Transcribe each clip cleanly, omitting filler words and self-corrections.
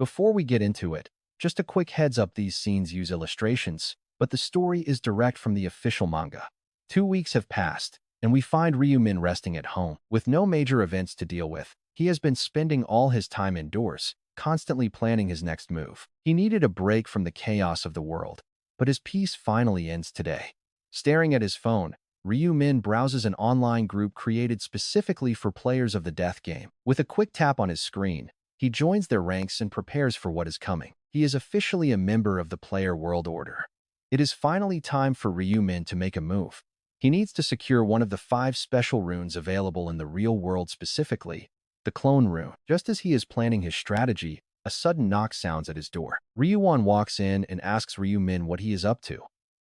Before we get into it, just a quick heads up, these scenes use illustrations, but the story is direct from the official manga. 2 weeks have passed, and we find Ryumin resting at home. With no major events to deal with, he has been spending all his time indoors, constantly planning his next move. He needed a break from the chaos of the world, but his peace finally ends today. Staring at his phone, Ryumin browses an online group created specifically for players of the death game. With a quick tap on his screen, he joins their ranks and prepares for what is coming. He is officially a member of the player world order. It is finally time for Ryumin to make a move. He needs to secure one of the 5 special runes available in the real world, specifically the clone rune. Just as he is planning his strategy, a sudden knock sounds at his door. Ryuwon walks in and asks Ryumin what he is up to.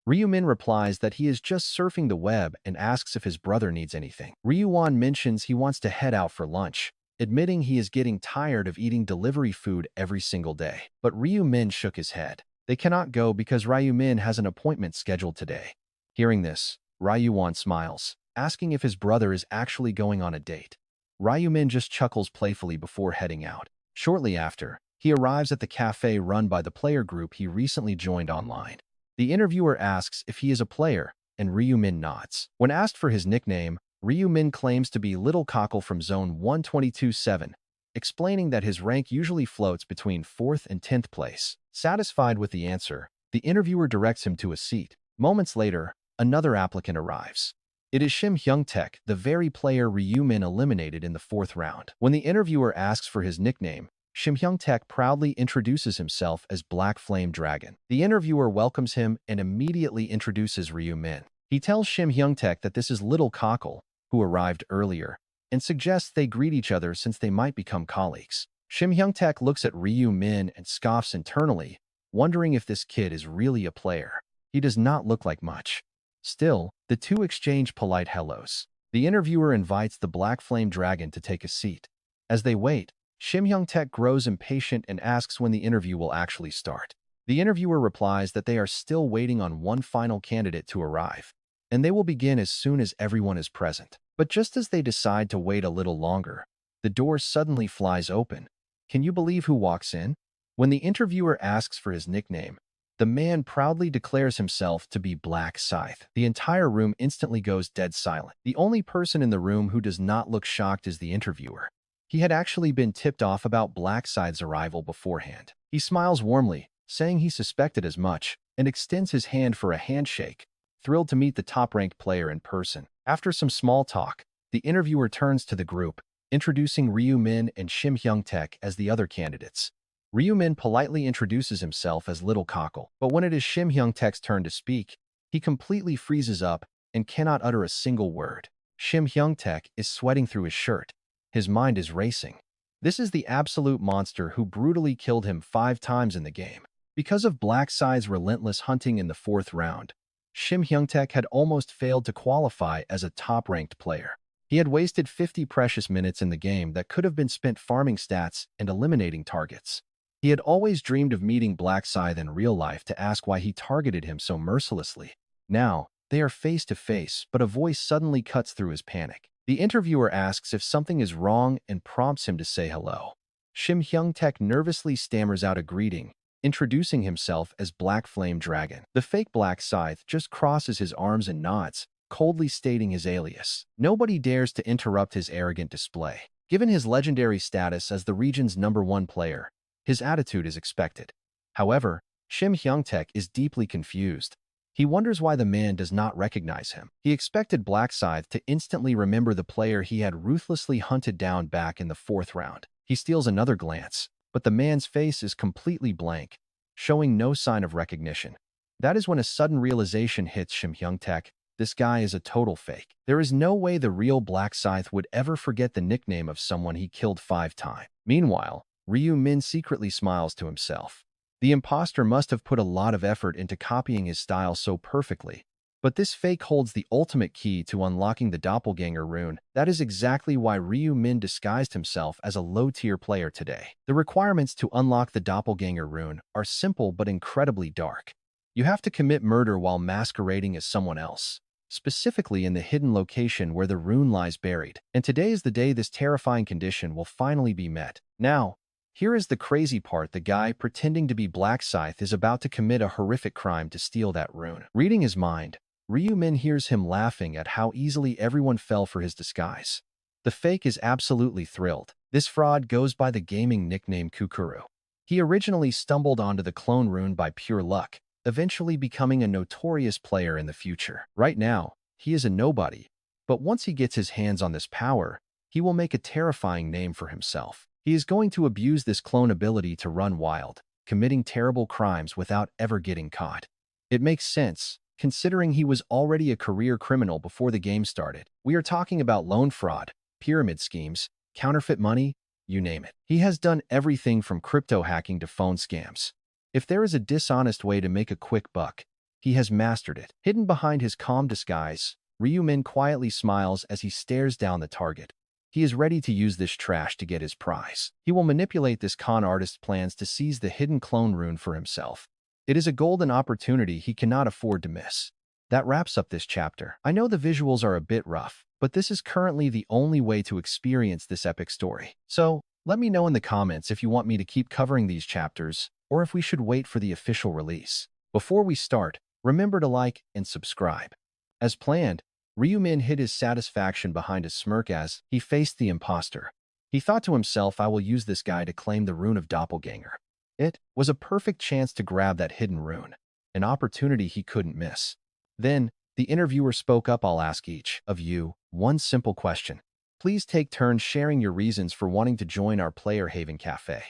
Ryumin replies that he is just surfing the web and asks if his brother needs anything. Ryuwon mentions he wants to head out for lunch, admitting he is getting tired of eating delivery food every single day. But Ryumin shook his head. They cannot go because Ryumin has an appointment scheduled today. Hearing this, Ryuwon smiles, asking if his brother is actually going on a date. Ryumin just chuckles playfully before heading out. Shortly after, he arrives at the cafe run by the player group he recently joined online. The interviewer asks if he is a player, and Ryumin nods. When asked for his nickname, Ryumin claims to be Little Cockle from Zone 122-7, explaining that his rank usually floats between 4th and 10th place. Satisfied with the answer, the interviewer directs him to a seat. Moments later, another applicant arrives. It is Shim Hyung-taek, the very player Ryumin eliminated in the 4th round. When the interviewer asks for his nickname, Shim Hyung-taek proudly introduces himself as Black Flame Dragon. The interviewer welcomes him and immediately introduces Ryumin. He tells Shim Hyung-taek that this is Little Cockle, who arrived earlier, and suggests they greet each other since they might become colleagues. Shim Hyung-taek looks at Ryumin and scoffs internally, wondering if this kid is really a player. He does not look like much. Still, the two exchange polite hellos. The interviewer invites the Black Flame Dragon to take a seat. As they wait, Shim Hyung-taek grows impatient and asks when the interview will actually start. The interviewer replies that they are still waiting on one final candidate to arrive, and they will begin as soon as everyone is present. But just as they decide to wait a little longer, the door suddenly flies open. Can you believe who walks in? When the interviewer asks for his nickname, the man proudly declares himself to be Black Scythe. The entire room instantly goes dead silent. The only person in the room who does not look shocked is the interviewer. He had actually been tipped off about Black Scythe's arrival beforehand. He smiles warmly, saying he suspected as much, and extends his hand for a handshake, thrilled to meet the top-ranked player in person. After some small talk, the interviewer turns to the group, introducing Ryumin and Shim Hyung-taek as the other candidates. Ryumin politely introduces himself as Little Cockle, but when it is Shim Hyung-taek's turn to speak, he completely freezes up and cannot utter a single word. Shim Hyung-taek is sweating through his shirt. His mind is racing. This is the absolute monster who brutally killed him 5 times in the game. Because of Black Scythe's relentless hunting in the 4th round, Shim Hyung-taek had almost failed to qualify as a top-ranked player. He had wasted 50 precious minutes in the game that could have been spent farming stats and eliminating targets. He had always dreamed of meeting Black Scythe in real life to ask why he targeted him so mercilessly. Now, they are face to face, but a voice suddenly cuts through his panic. The interviewer asks if something is wrong and prompts him to say hello. Shim Hyung-taek nervously stammers out a greeting, introducing himself as Black Flame Dragon. The fake Black Scythe just crosses his arms and nods, coldly stating his alias. Nobody dares to interrupt his arrogant display. Given his legendary status as the region's #1 player, his attitude is expected. However, Shim Hyung-taek is deeply confused. He wonders why the man does not recognize him. He expected Black Scythe to instantly remember the player he had ruthlessly hunted down back in the 4th round. He steals another glance, but the man's face is completely blank, showing no sign of recognition. That is when a sudden realization hits Shim Hyung-taek. This guy is a total fake. There is no way the real Black Scythe would ever forget the nickname of someone he killed 5 times. Meanwhile, Ryumin secretly smiles to himself. The imposter must have put a lot of effort into copying his style so perfectly. But this fake holds the ultimate key to unlocking the doppelganger rune. That is exactly why Ryumin disguised himself as a low-tier player today. The requirements to unlock the doppelganger rune are simple but incredibly dark. You have to commit murder while masquerading as someone else, specifically in the hidden location where the rune lies buried. And today is the day this terrifying condition will finally be met. Now, Here is the crazy part. The guy pretending to be Black Scythe is about to commit a horrific crime to steal that rune. Reading his mind, Ryu-min hears him laughing at how easily everyone fell for his disguise. The fake is absolutely thrilled. This fraud goes by the gaming nickname Kukuru. He originally stumbled onto the clone rune by pure luck, eventually becoming a notorious player in the future. Right now, he is a nobody, but once he gets his hands on this power, he will make a terrifying name for himself. He is going to abuse this clone ability to run wild, committing terrible crimes without ever getting caught. It makes sense, considering he was already a career criminal before the game started. We are talking about loan fraud, pyramid schemes, counterfeit money, you name it. He has done everything from crypto hacking to phone scams. If there is a dishonest way to make a quick buck, he has mastered it. Hidden behind his calm disguise, Ryu-min quietly smiles as he stares down the target. He is ready to use this trash to get his prize. He will manipulate this con artist's plans to seize the hidden clone rune for himself. It is a golden opportunity he cannot afford to miss. That wraps up this chapter. I know the visuals are a bit rough, but this is currently the only way to experience this epic story. So, let me know in the comments if you want me to keep covering these chapters, or if we should wait for the official release. Before we start, remember to like and subscribe. As planned, Ryu-min hid his satisfaction behind a smirk as he faced the imposter. He thought to himself, I will use this guy to claim the rune of Doppelganger. It was a perfect chance to grab that hidden rune, an opportunity he couldn't miss. Then, the interviewer spoke up. I'll ask each of you one simple question. Please take turns sharing your reasons for wanting to join our Player Haven Cafe.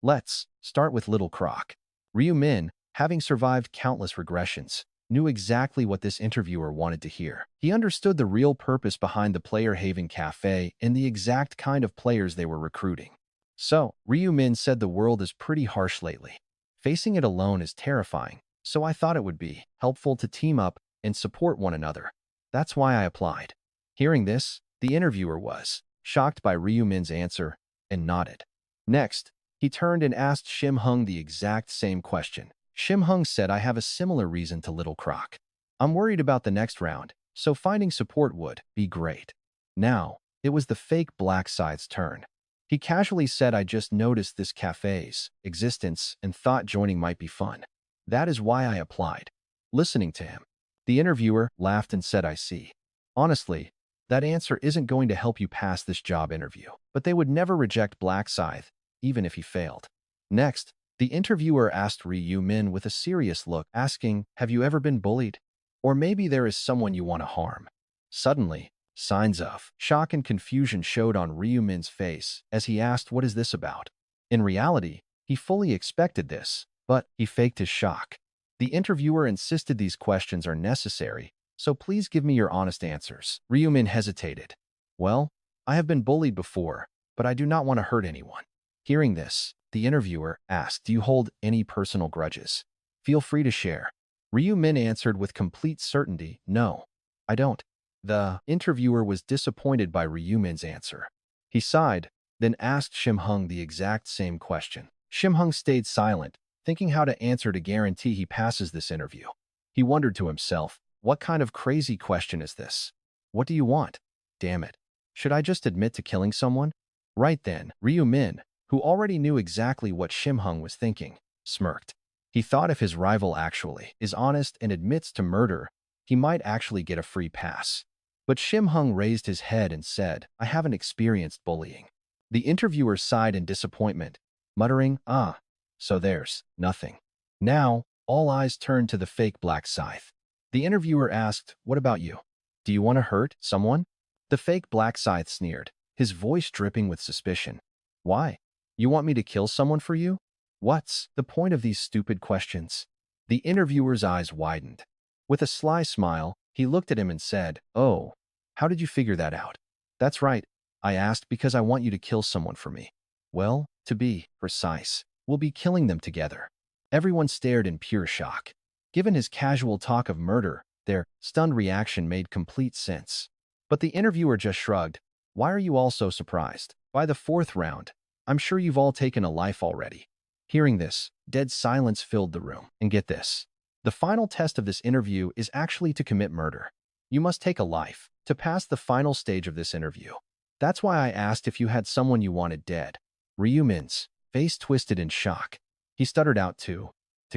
Let's start with Little Croc. Ryu-min, having survived countless regressions, knew exactly what this interviewer wanted to hear. He understood the real purpose behind the Player Haven Cafe and the exact kind of players they were recruiting. So, Ryu-min said, the world is pretty harsh lately. Facing it alone is terrifying, so I thought it would be helpful to team up and support one another. That's why I applied. Hearing this, the interviewer was shocked by Ryu-min's answer and nodded. Next, he turned and asked Shim-hung the exact same question. Shim-hung said, I have a similar reason to Little Croc. I'm worried about the next round, so finding support would be great. Now, it was the fake Black Scythe's turn. He casually said, I just noticed this cafe's existence and thought joining might be fun. That is why I applied. Listening to him, the interviewer laughed and said, I see. Honestly, that answer isn't going to help you pass this job interview, but they would never reject Black Scythe, even if he failed. Next, the interviewer asked Ryu-min with a serious look, asking, have you ever been bullied? Or maybe there is someone you want to harm. Suddenly, signs of shock and confusion showed on Ryu-min's face as he asked, what is this about? In reality, he fully expected this, but he faked his shock. The interviewer insisted these questions are necessary, so please give me your honest answers. Ryu-min hesitated. Well, I have been bullied before, but I do not want to hurt anyone. Hearing this, the interviewer asked, do you hold any personal grudges? Feel free to share. Ryu-min answered with complete certainty, no, I don't. The interviewer was disappointed by Ryu-min's answer. He sighed, then asked Shim-hung the exact same question. Shim-hung stayed silent, thinking how to answer to guarantee he passes this interview. He wondered to himself, what kind of crazy question is this? What do you want? Damn it. Should I just admit to killing someone? Right then, Ryu-min, who already knew exactly what Shim-hung was thinking, smirked. He thought if his rival actually is honest and admits to murder, he might actually get a free pass. But Shim-hung raised his head and said, I haven't experienced bullying. The interviewer sighed in disappointment, muttering, so there's nothing. Now, all eyes turned to the fake Black Scythe. The interviewer asked, what about you? Do you want to hurt someone? The fake Black Scythe sneered, his voice dripping with suspicion. Why? You want me to kill someone for you? What's the point of these stupid questions? The interviewer's eyes widened. With a sly smile, he looked at him and said, oh, how did you figure that out? That's right, I asked because I want you to kill someone for me. Well, to be precise, we'll be killing them together. Everyone stared in pure shock. Given his casual talk of murder, their stunned reaction made complete sense. But the interviewer just shrugged. Why are you all so surprised? By the fourth round, I'm sure you've all taken a life already. Hearing this, dead silence filled the room. And get this. The final test of this interview is actually to commit murder. You must take a life to pass the final stage of this interview. That's why I asked if you had someone you wanted dead. Ryu-min's face twisted in shock. He stuttered out to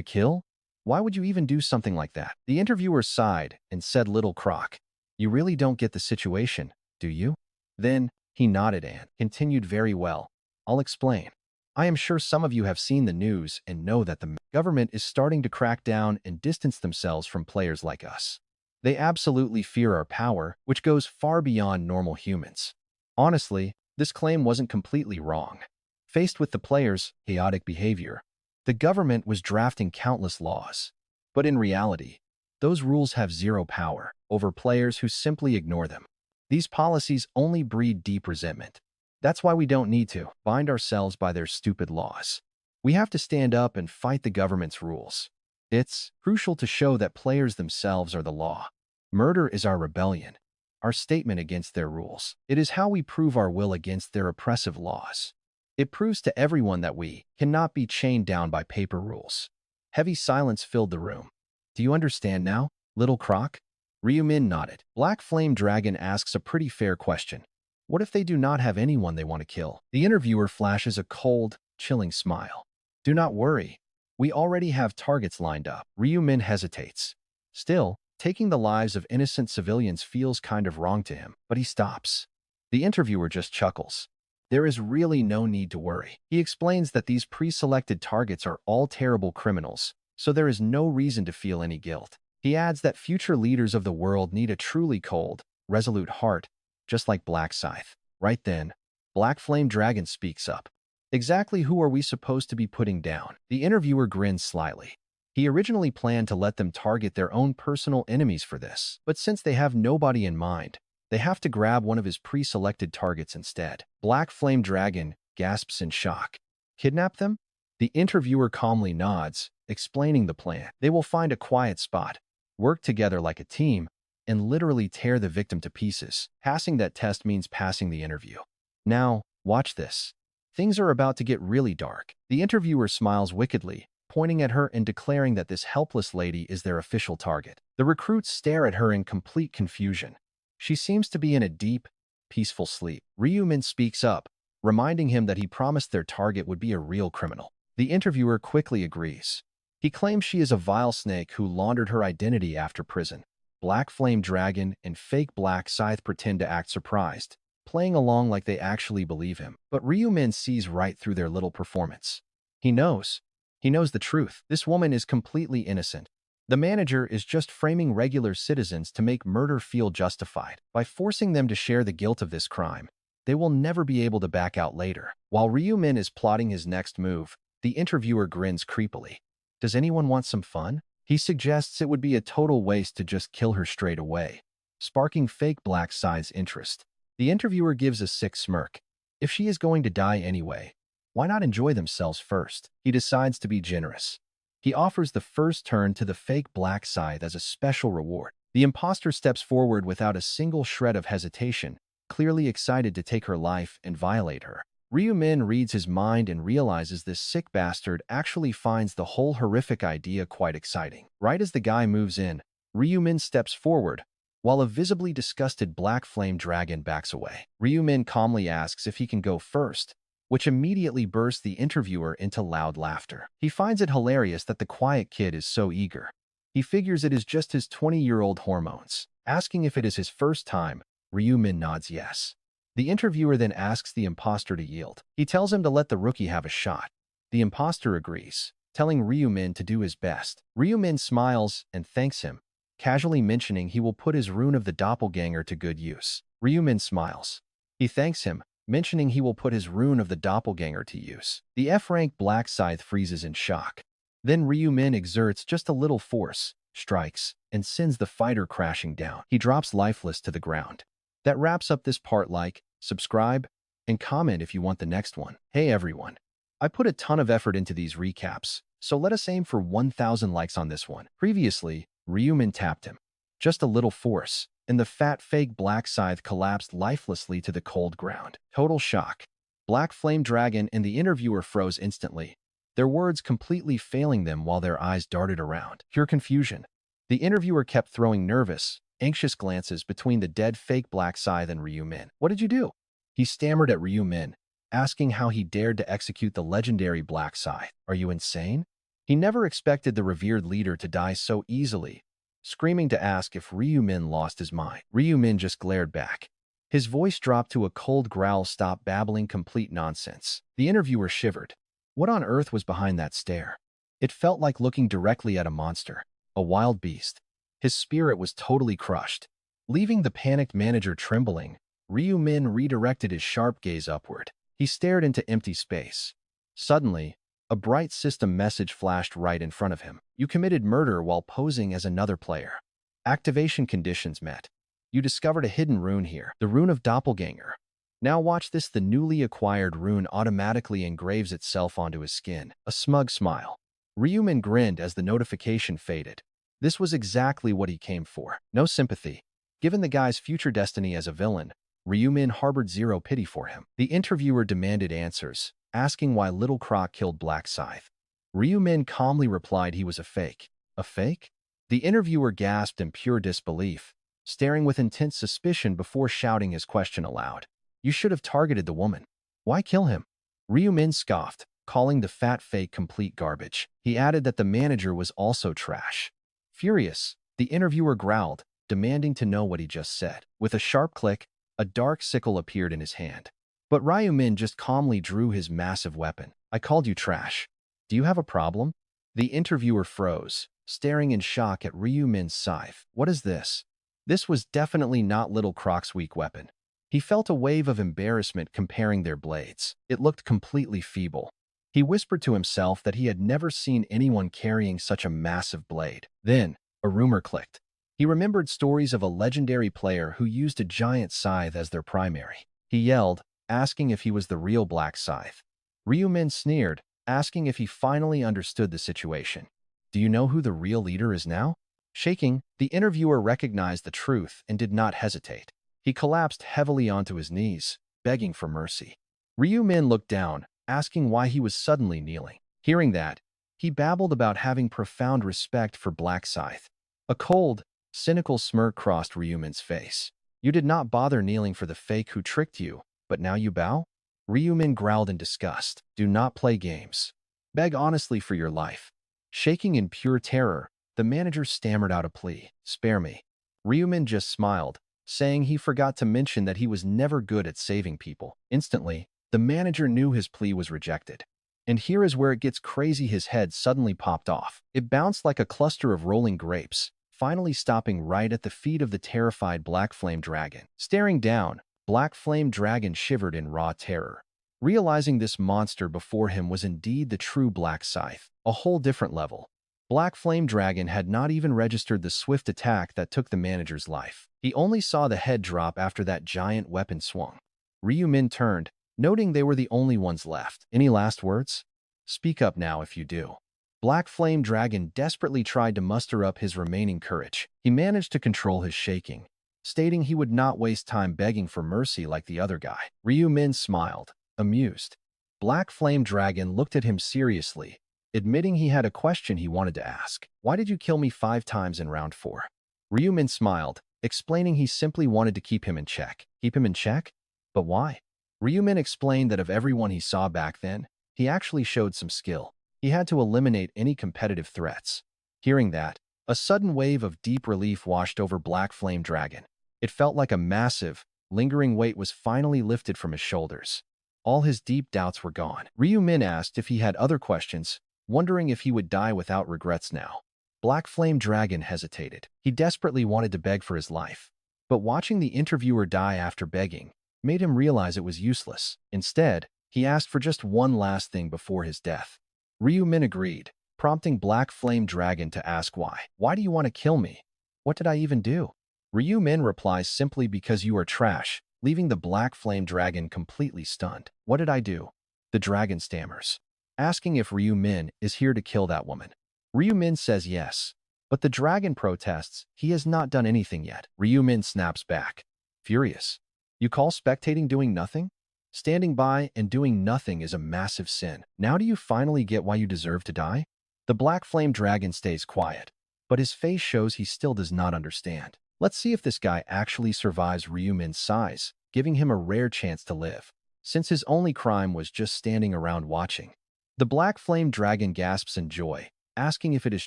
kill? Why would you even do something like that? The interviewer sighed and said, Little Croc, you really don't get the situation, do you? Then he nodded and continued, Very well. I'll explain. I am sure some of you have seen the news and know that the government is starting to crack down and distance themselves from players like us. They absolutely fear our power, which goes far beyond normal humans. Honestly, this claim wasn't completely wrong. Faced with the players' chaotic behavior, the government was drafting countless laws. But in reality, those rules have zero power over players who simply ignore them. These policies only breed deep resentment. That's why we don't need to bind ourselves by their stupid laws. We have to stand up and fight the government's rules. It's crucial to show that players themselves are the law. Murder is our rebellion, our statement against their rules. It is how we prove our will against their oppressive laws. It proves to everyone that we cannot be chained down by paper rules. Heavy silence filled the room. Do you understand now, Little Croc? Ryumin nodded. Black Flame Dragon asks a pretty fair question. What if they do not have anyone they want to kill? The interviewer flashes a cold, chilling smile. Do not worry. We already have targets lined up. Ryumin hesitates. Still, taking the lives of innocent civilians feels kind of wrong to him, but he stops. The interviewer just chuckles. There is really no need to worry. He explains that these pre-selected targets are all terrible criminals, so there is no reason to feel any guilt. He adds that future leaders of the world need a truly cold, resolute heart, just like Black Scythe. Right then, Black Flame Dragon speaks up. Exactly who are we supposed to be putting down? The interviewer grins slyly. He originally planned to let them target their own personal enemies for this, but since they have nobody in mind, they have to grab one of his pre-selected targets instead. Black Flame Dragon gasps in shock. Kidnap them? The interviewer calmly nods, explaining the plan. They will find a quiet spot, work together like a team, and literally tear the victim to pieces. Passing that test means passing the interview. Now, watch this. Things are about to get really dark. The interviewer smiles wickedly, pointing at her and declaring that this helpless lady is their official target. The recruits stare at her in complete confusion. She seems to be in a deep, peaceful sleep. Ryumin speaks up, reminding him that he promised their target would be a real criminal. The interviewer quickly agrees. He claims she is a vile snake who laundered her identity after prison. Black Flame Dragon and fake Black Scythe pretend to act surprised, playing along like they actually believe him. But Ryumin sees right through their little performance. He knows the truth. This woman is completely innocent. The manager is just framing regular citizens to make murder feel justified. By forcing them to share the guilt of this crime, they will never be able to back out later. While Ryumin is plotting his next move, the interviewer grins creepily. Does anyone want some fun? He suggests it would be a total waste to just kill her straight away, sparking fake Black Scythe's interest. The interviewer gives a sick smirk. If she is going to die anyway, why not enjoy themselves first? He decides to be generous. He offers the first turn to the fake Black Scythe as a special reward. The imposter steps forward without a single shred of hesitation, clearly excited to take her life and violate her. Ryumin reads his mind and realizes this sick bastard actually finds the whole horrific idea quite exciting. Right as the guy moves in, Ryumin steps forward, while a visibly disgusted Black Flame Dragon backs away. Ryumin calmly asks if he can go first, which immediately bursts the interviewer into loud laughter. He finds it hilarious that the quiet kid is so eager. He figures it is just his 20-year-old hormones. Asking if it is his first time, Ryumin nods yes. The interviewer then asks the imposter to yield. He tells him to let the rookie have a shot. The imposter agrees, telling Ryumin to do his best. Ryumin smiles and thanks him, casually mentioning he will put his rune of the doppelganger to good use. Ryumin smiles. He thanks him, mentioning he will put his rune of the doppelganger to use. The F-rank Black Scythe freezes in shock. Then Ryumin exerts just a little force, strikes, and sends the fighter crashing down. He drops lifeless to the ground. That wraps up this part. Like, subscribe, and comment if you want the next one. Hey everyone, I put a ton of effort into these recaps, so let us aim for 1,000 likes on this one. Previously, Ryumin tapped him. Just a little force, and the fat fake Black Scythe collapsed lifelessly to the cold ground. Total shock. Black Flame Dragon and the interviewer froze instantly, their words completely failing them while their eyes darted around. Pure confusion. The interviewer kept throwing nervous, anxious glances between the dead fake Black Scythe and Ryumin. What did you do? He stammered at Ryumin, asking how he dared to execute the legendary Black Scythe. Are you insane? He never expected the revered leader to die so easily, screaming to ask if Ryu Min lost his mind. Ryu Min just glared back. His voice dropped to a cold growl. Stop babbling complete nonsense. The interviewer shivered. What on earth was behind that stare? It felt like looking directly at a monster, a wild beast. His spirit was totally crushed. Leaving the panicked manager trembling, Ryu Min redirected his sharp gaze upward. He stared into empty space. Suddenly, a bright system message flashed right in front of him. You committed murder while posing as another player. Activation conditions met. You discovered a hidden rune here, the rune of Doppelganger. Now watch this. The newly acquired rune automatically engraves itself onto his skin. A smug smile. Ryumin grinned as the notification faded. This was exactly what he came for. No sympathy. Given the guy's future destiny as a villain, Ryumin harbored zero pity for him. The interviewer demanded answers, asking why Little Croc killed Black Scythe. Ryumin calmly replied he was a fake. A fake? The interviewer gasped in pure disbelief, staring with intense suspicion before shouting his question aloud. You should have targeted the woman. Why kill him? Ryumin scoffed, calling the fat fake complete garbage. He added that the manager was also trash. Furious, the interviewer growled, demanding to know what he just said. With a sharp click, a dark sickle appeared in his hand. But Ryumin just calmly drew his massive weapon. I called you trash. Do you have a problem? The interviewer froze, staring in shock at Ryumin's scythe. What is this? This was definitely not Little Croc's weak weapon. He felt a wave of embarrassment comparing their blades. It looked completely feeble. He whispered to himself that he had never seen anyone carrying such a massive blade. Then, a rumor clicked. He remembered stories of a legendary player who used a giant scythe as their primary. He yelled, asking if he was the real Black Scythe. Ryumin sneered, asking if he finally understood the situation. Do you know who the real leader is now? Shaking, the interviewer recognized the truth and did not hesitate. He collapsed heavily onto his knees, begging for mercy. Ryumin looked down, asking why he was suddenly kneeling. Hearing that, he babbled about having profound respect for Black Scythe. A cold, cynical smirk crossed Ryumin's face. You did not bother kneeling for the fake who tricked you, but now you bow? Ryumin growled in disgust. Do not play games. Beg honestly for your life. Shaking in pure terror, the manager stammered out a plea. Spare me. Ryumin just smiled, saying he forgot to mention that he was never good at saving people. Instantly, the manager knew his plea was rejected. And here is where it gets crazy. His head suddenly popped off. It bounced like a cluster of rolling grapes, finally stopping right at the feet of the terrified Black Flame Dragon. Staring down, Black Flame Dragon shivered in raw terror. Realizing this monster before him was indeed the true Black Scythe, a whole different level. Black Flame Dragon had not even registered the swift attack that took the manager's life. He only saw the head drop after that giant weapon swung. Ryumin turned, noting they were the only ones left. Any last words? Speak up now if you do. Black Flame Dragon desperately tried to muster up his remaining courage. He managed to control his shaking, stating he would not waste time begging for mercy like the other guy. Ryumin smiled, amused. Black Flame Dragon looked at him seriously, admitting he had a question he wanted to ask. Why did you kill me 5 times in round 4? Ryumin smiled, explaining he simply wanted to keep him in check. Keep him in check? But why? Ryumin explained that of everyone he saw back then, he actually showed some skill. He had to eliminate any competitive threats. Hearing that, a sudden wave of deep relief washed over Black Flame Dragon. It felt like a massive, lingering weight was finally lifted from his shoulders. All his deep doubts were gone. Ryumin asked if he had other questions, wondering if he would die without regrets now. Black Flame Dragon hesitated. He desperately wanted to beg for his life. But watching the interviewer die after begging made him realize it was useless. Instead, he asked for just one last thing before his death. Ryumin agreed, prompting Black Flame Dragon to ask why. Why do you want to kill me? What did I even do? Ryumin replies simply because you are trash, leaving the Black Flame Dragon completely stunned. What did I do? The dragon stammers, asking if Ryumin is here to kill that woman. Ryumin says yes, but the dragon protests he has not done anything yet. Ryumin snaps back, furious. You call spectating doing nothing? Standing by and doing nothing is a massive sin. Now do you finally get why you deserve to die? The Black Flame Dragon stays quiet, but his face shows he still does not understand. Let's see if this guy actually survives Ryumin's size, giving him a rare chance to live. since his only crime was just standing around watching. The black flame dragon gasps in joy, asking if it is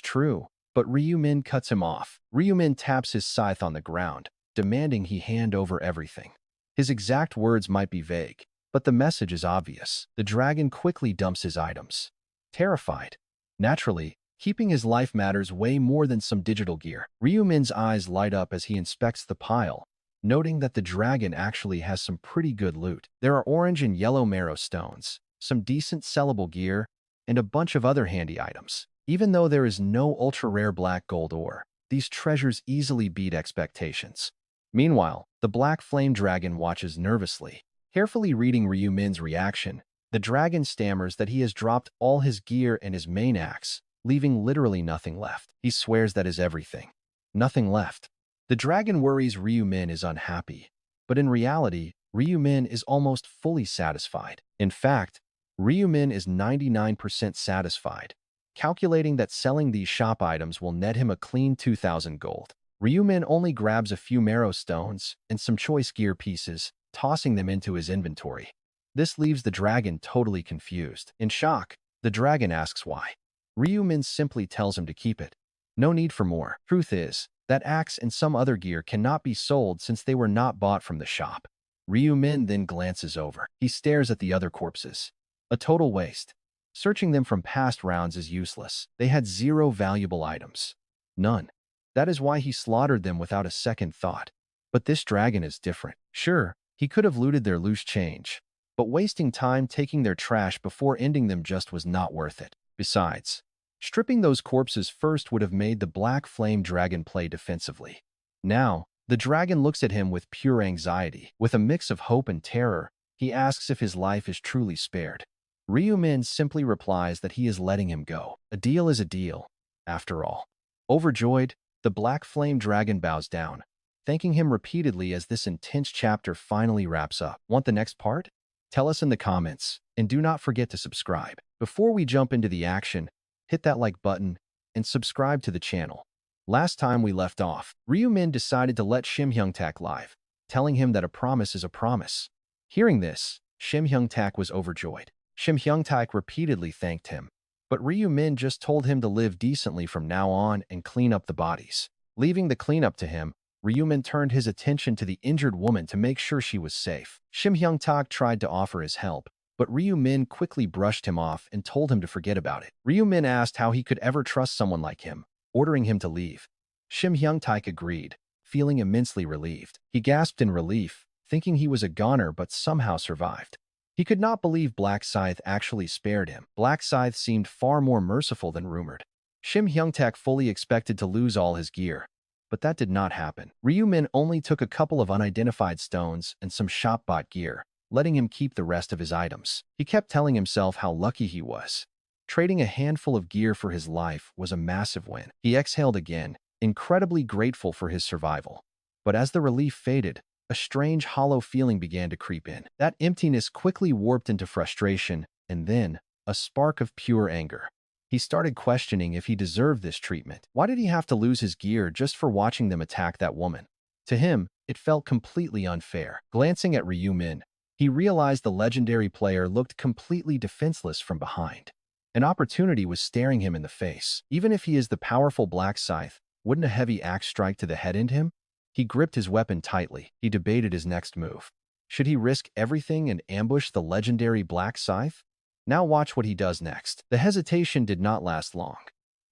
true, but Ryu-min cuts him off. Ryu-min taps his scythe on the ground, demanding he hand over everything. His exact words might be vague, but the message is obvious. The dragon quickly dumps his items. Terrified. Naturally, keeping his life matters way more than some digital gear. Ryu-min's eyes light up as he inspects the pile, noting that the dragon actually has some pretty good loot. There are orange and yellow marrow stones, some decent sellable gear, and a bunch of other handy items. Even though there is no ultra-rare black gold ore, these treasures easily beat expectations. Meanwhile, the black flame dragon watches nervously, carefully reading Ryu-min's reaction. The dragon stammers that he has dropped all his gear and his main axe, leaving literally nothing left. He swears that is everything. Nothing left. The dragon worries Ryu-min is unhappy, but in reality, Ryu-min is almost fully satisfied. In fact, Ryu-min is 99% satisfied, calculating that selling these shop items will net him a clean 2,000 gold. Ryu-min only grabs a few marrow stones and some choice gear pieces, tossing them into his inventory. This leaves the dragon totally confused. In shock, the dragon asks why. Ryu-min simply tells him to keep it. No need for more. Truth is, that axe and some other gear cannot be sold since they were not bought from the shop. Ryu-min then glances over. He stares at the other corpses. A total waste. Searching them from past rounds is useless. They had zero valuable items. None. That is why he slaughtered them without a second thought. But this dragon is different. Sure, he could have looted their loose change, but wasting time taking their trash before ending them just was not worth it. Besides, stripping those corpses first would have made the black flame dragon play defensively. Now, the dragon looks at him with pure anxiety. With a mix of hope and terror, he asks if his life is truly spared. Ryu-min simply replies that he is letting him go. A deal is a deal, after all. Overjoyed, the black flame dragon bows down, thanking him repeatedly as this intense chapter finally wraps up. Want the next part? Tell us in the comments, and do not forget to subscribe. Before we jump into the action, hit that like button and subscribe to the channel. Last time we left off, Ryu-min decided to let Shim Hyung-tak live, telling him that a promise is a promise. Hearing this, Shim Hyung-tak was overjoyed. Shim Hyung-tak repeatedly thanked him, but Ryu-min just told him to live decently from now on and clean up the bodies. Leaving the cleanup to him, Ryu-min turned his attention to the injured woman to make sure she was safe. Shim Hyung-tak tried to offer his help, but Ryu-min quickly brushed him off and told him to forget about it. Ryu-min asked how he could ever trust someone like him, ordering him to leave. Shim Hyung-tak agreed, feeling immensely relieved. He gasped in relief, thinking he was a goner but somehow survived. He could not believe Black Scythe actually spared him. Black Scythe seemed far more merciful than rumored. Shim Hyung-tak fully expected to lose all his gear, but that did not happen. Ryu-min only took a couple of unidentified stones and some shop-bought gear, letting him keep the rest of his items. He kept telling himself how lucky he was. Trading a handful of gear for his life was a massive win. He exhaled again, incredibly grateful for his survival. But as the relief faded, a strange hollow feeling began to creep in. That emptiness quickly warped into frustration, and then a spark of pure anger. He started questioning if he deserved this treatment. Why did he have to lose his gear just for watching them attack that woman? To him, it felt completely unfair. Glancing at Ryu-min, he realized the legendary player looked completely defenseless from behind. An opportunity was staring him in the face. Even if he is the powerful Black Scythe, wouldn't a heavy axe strike to the head end him? He gripped his weapon tightly. He debated his next move. Should he risk everything and ambush the legendary Black Scythe? Now watch what he does next. The hesitation did not last long.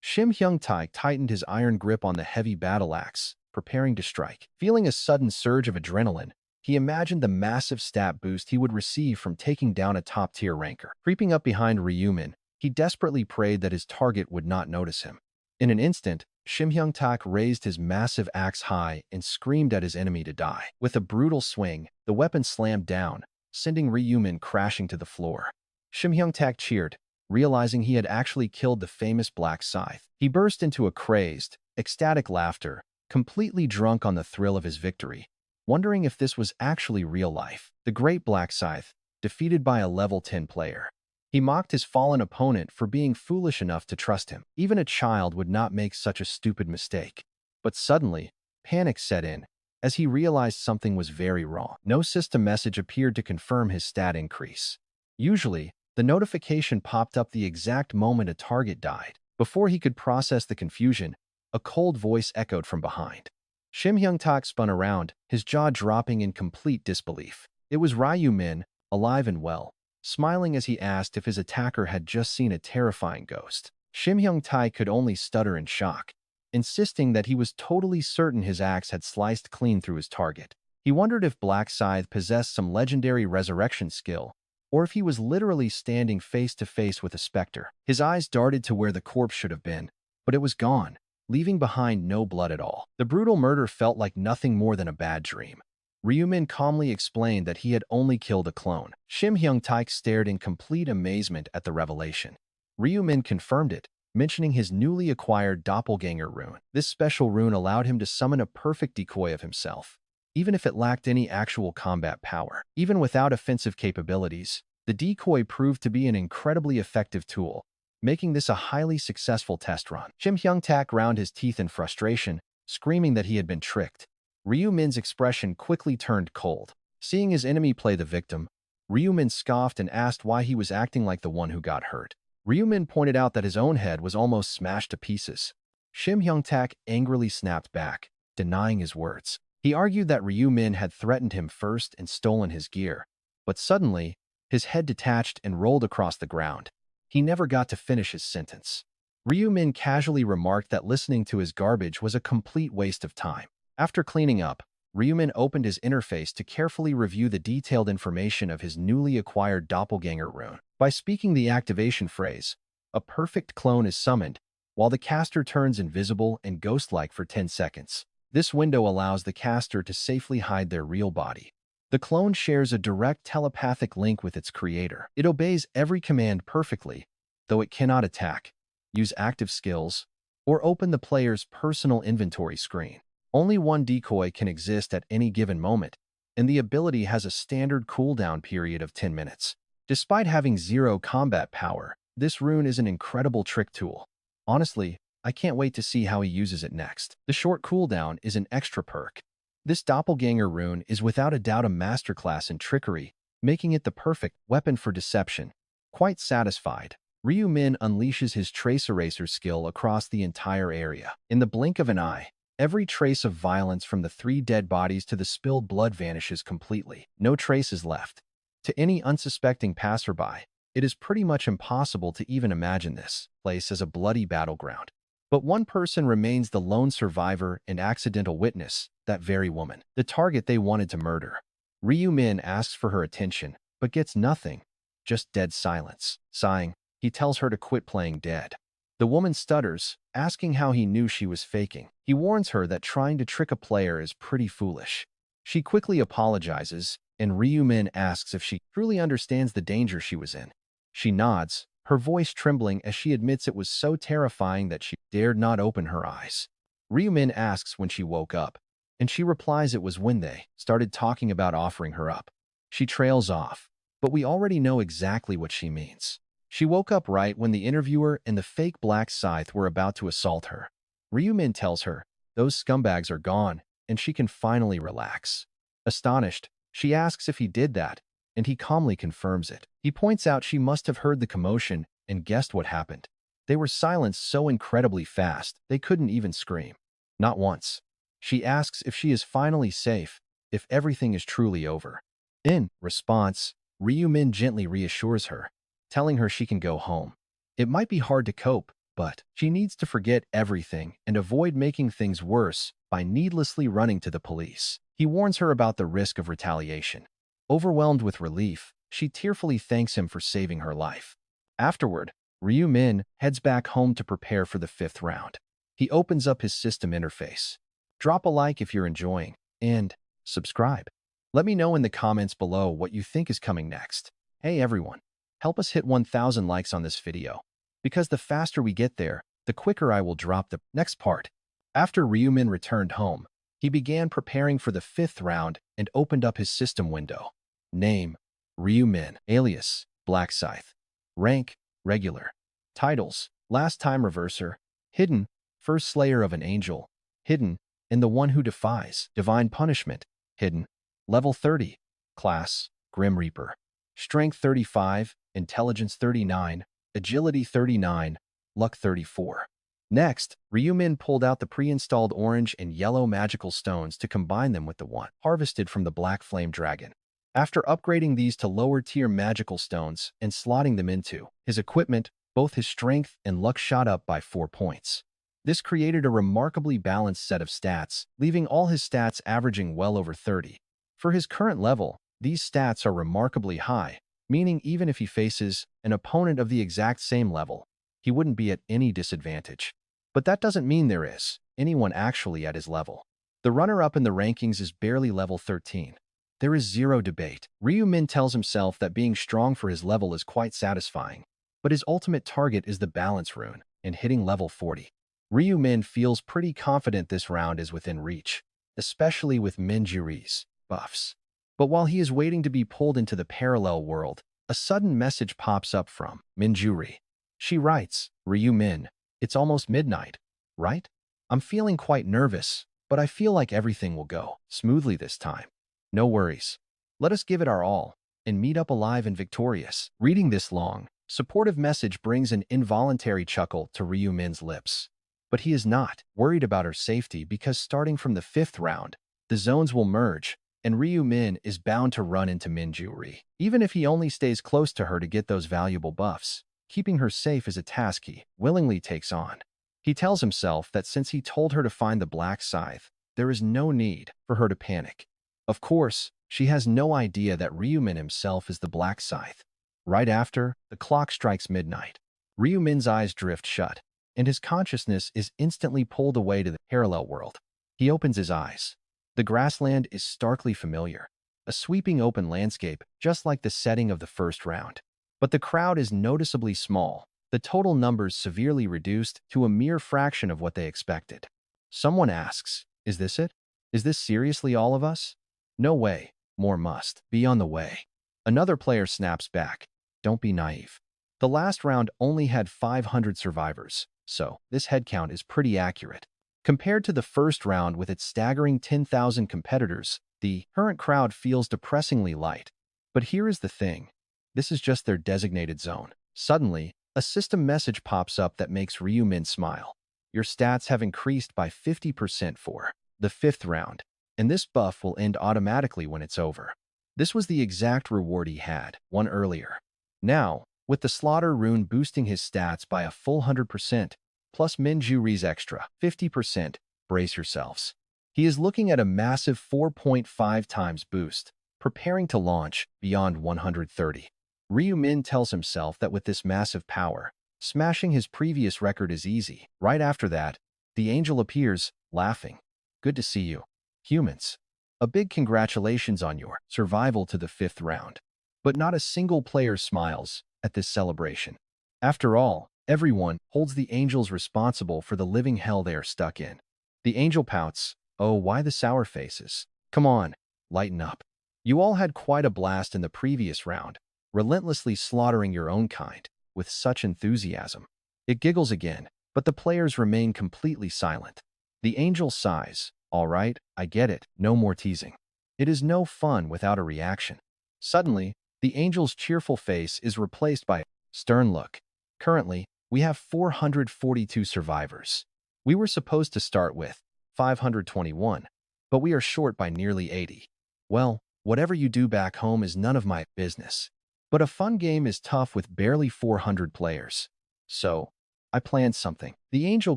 Shim Hyung-tak tightened his iron grip on the heavy battle axe, preparing to strike. Feeling a sudden surge of adrenaline, he imagined the massive stat boost he would receive from taking down a top-tier ranker. Creeping up behind Ryu-min, he desperately prayed that his target would not notice him. In an instant, Shim Hyung-tak raised his massive axe high and screamed at his enemy to die. With a brutal swing, the weapon slammed down, sending Ryu-min crashing to the floor. Shim Hyung-tak cheered, realizing he had actually killed the famous Black Scythe. He burst into a crazed, ecstatic laughter, completely drunk on the thrill of his victory, wondering if this was actually real life. The great Black Scythe, defeated by a level 10 player. He mocked his fallen opponent for being foolish enough to trust him. Even a child would not make such a stupid mistake. But suddenly, panic set in, as he realized something was very wrong. No system message appeared to confirm his stat increase. Usually, the notification popped up the exact moment a target died. Before he could process the confusion, a cold voice echoed from behind. Shim Hyung-tak spun around, his jaw dropping in complete disbelief. It was Ryu Min, alive and well, smiling as he asked if his attacker had just seen a terrifying ghost. Shim Hyung-tak could only stutter in shock, insisting that he was totally certain his axe had sliced clean through his target. He wondered if Black Scythe possessed some legendary resurrection skill, or if he was literally standing face to face with a specter. His eyes darted to where the corpse should have been, but it was gone, leaving behind no blood at all. The brutal murder felt like nothing more than a bad dream. Ryumin calmly explained that he had only killed a clone. Shim Hyung-taek stared in complete amazement at the revelation. Ryumin confirmed it, mentioning his newly acquired doppelganger rune. This special rune allowed him to summon a perfect decoy of himself, even if it lacked any actual combat power. Even without offensive capabilities, the decoy proved to be an incredibly effective tool, making this a highly successful test run. Shim Hyung-tak ground his teeth in frustration, screaming that he had been tricked. Ryu Min's expression quickly turned cold. Seeing his enemy play the victim, Ryu Min scoffed and asked why he was acting like the one who got hurt. Ryu Min pointed out that his own head was almost smashed to pieces. Shim Hyung-tak angrily snapped back, denying his words. He argued that Ryu Min had threatened him first and stolen his gear, but suddenly, his head detached and rolled across the ground. He never got to finish his sentence. Ryu Min casually remarked that listening to his garbage was a complete waste of time. After cleaning up, Ryu Min opened his interface to carefully review the detailed information of his newly acquired doppelganger rune. By speaking the activation phrase, a perfect clone is summoned, while the caster turns invisible and ghost-like for 10 seconds. This window allows the caster to safely hide their real body. The clone shares a direct telepathic link with its creator. It obeys every command perfectly, though it cannot attack, use active skills, or open the player's personal inventory screen. Only one decoy can exist at any given moment, and the ability has a standard cooldown period of 10 minutes. Despite having zero combat power, this rune is an incredible trick tool. Honestly, I can't wait to see how he uses it next. The short cooldown is an extra perk. This doppelganger rune is without a doubt a masterclass in trickery, making it the perfect weapon for deception. Quite satisfied, Ryu Min unleashes his trace eraser skill across the entire area. In the blink of an eye, every trace of violence from the 3 dead bodies to the spilled blood vanishes completely. No trace is left. To any unsuspecting passerby, it is pretty much impossible to even imagine this place as a bloody battleground. But one person remains the lone survivor and accidental witness, that very woman, the target they wanted to murder. Ryu Min asks for her attention, but gets nothing, just dead silence. Sighing, he tells her to quit playing dead. The woman stutters, asking how he knew she was faking. He warns her that trying to trick a player is pretty foolish. She quickly apologizes, and Ryu Min asks if she truly understands the danger she was in. She nods, her voice trembling as she admits it was so terrifying that she dared not open her eyes. Ryu Min asks when she woke up, and she replies it was when they started talking about offering her up. She trails off, but we already know exactly what she means. She woke up right when the interviewer and the fake Black Scythe were about to assault her. Ryu Min tells her those scumbags are gone, and she can finally relax. Astonished, she asks if he did that, and he calmly confirms it. He points out she must have heard the commotion and guessed what happened. They were silenced so incredibly fast, they couldn't even scream. Not once. She asks if she is finally safe, if everything is truly over. In response, Ryu Min gently reassures her, telling her she can go home. It might be hard to cope, but she needs to forget everything and avoid making things worse by needlessly running to the police. He warns her about the risk of retaliation. Overwhelmed with relief, she tearfully thanks him for saving her life. Afterward, Ryu Min heads back home to prepare for the 5th round. He opens up his system interface. Drop a like if you're enjoying, and subscribe. Let me know in the comments below what you think is coming next. Hey everyone, help us hit 1,000 likes on this video, because the faster we get there, the quicker I will drop the next part. After Ryu Min returned home, he began preparing for the 5th round and opened up his system window. Name, Ryu Min. Alias, Black Scythe. Rank, regular. Titles, last time reverser. Hidden, first slayer of an angel. Hidden, and the one who defies divine punishment. Hidden. Level 30. Class, Grim Reaper. Strength 35, Intelligence 39, Agility 39, Luck 34. Next, Ryumin pulled out the pre-installed orange and yellow magical stones to combine them with the one harvested from the Black Flame Dragon. After upgrading these to lower-tier magical stones and slotting them into his equipment, both his strength and luck shot up by 4 points. This created a remarkably balanced set of stats, leaving all his stats averaging well over 30. For his current level, these stats are remarkably high, meaning even if he faces an opponent of the exact same level, he wouldn't be at any disadvantage. But that doesn't mean there is anyone actually at his level. The runner-up in the rankings is barely level 13. There is zero debate. Ryumin tells himself that being strong for his level is quite satisfying, but his ultimate target is the balance rune and hitting level 40. Ryumin feels pretty confident this round is within reach, especially with Minjuri's buffs. But while he is waiting to be pulled into the parallel world, a sudden message pops up from Minjuri. She writes, "Ryumin, it's almost midnight, right? I'm feeling quite nervous, but I feel like everything will go smoothly this time. No worries. Let us give it our all and meet up alive and victorious." Reading this long, supportive message brings an involuntary chuckle to Ryumin's lips. But he is not worried about her safety because starting from the 5th round, the zones will merge, and Ryumin is bound to run into Minjuri. Even if he only stays close to her to get those valuable buffs, keeping her safe is a task he willingly takes on. He tells himself that since he told her to find the Black Scythe, there is no need for her to panic. Of course, she has no idea that Ryumin himself is the Black Scythe. Right after, the clock strikes midnight. Ryumin's eyes drift shut, and his consciousness is instantly pulled away to the parallel world. He opens his eyes. The grassland is starkly familiar, a sweeping open landscape just like the setting of the first round. But the crowd is noticeably small, the total numbers severely reduced to a mere fraction of what they expected. Someone asks, "Is this it? Is this seriously all of us?" "No way, more must be on the way." Another player snaps back, "Don't be naive. The last round only had 500 survivors, so this headcount is pretty accurate. Compared to the first round with its staggering 10,000 competitors, the current crowd feels depressingly light. But here is the thing. This is just their designated zone." Suddenly, a system message pops up that makes Ryumin smile. "Your stats have increased by 50% for the 5th round, and this buff will end automatically when it's over." This was the exact reward he had won earlier. Now, with the Slaughter rune boosting his stats by a full 100%, plus Minjuri's extra 50%, brace yourselves. He is looking at a massive 4.5 times boost, preparing to launch beyond 130. Ryumin tells himself that with this massive power, smashing his previous record is easy. Right after that, the angel appears, laughing. "Good to see you, humans. A big congratulations on your survival to the 5th round." But not a single player smiles at this celebration. After all, everyone holds the angels responsible for the living hell they are stuck in. The angel pouts, "Oh, why the sour faces? Come on, lighten up. You all had quite a blast in the previous round, relentlessly slaughtering your own kind with such enthusiasm." It giggles again, but the players remain completely silent. The angel sighs, "All right, I get it, no more teasing. It is no fun without a reaction." Suddenly, the angel's cheerful face is replaced by a stern look. "Currently, we have 442 survivors. We were supposed to start with 521, but we are short by nearly 80. Well, whatever you do back home is none of my business. But a fun game is tough with barely 400 players. So, I planned something." The angel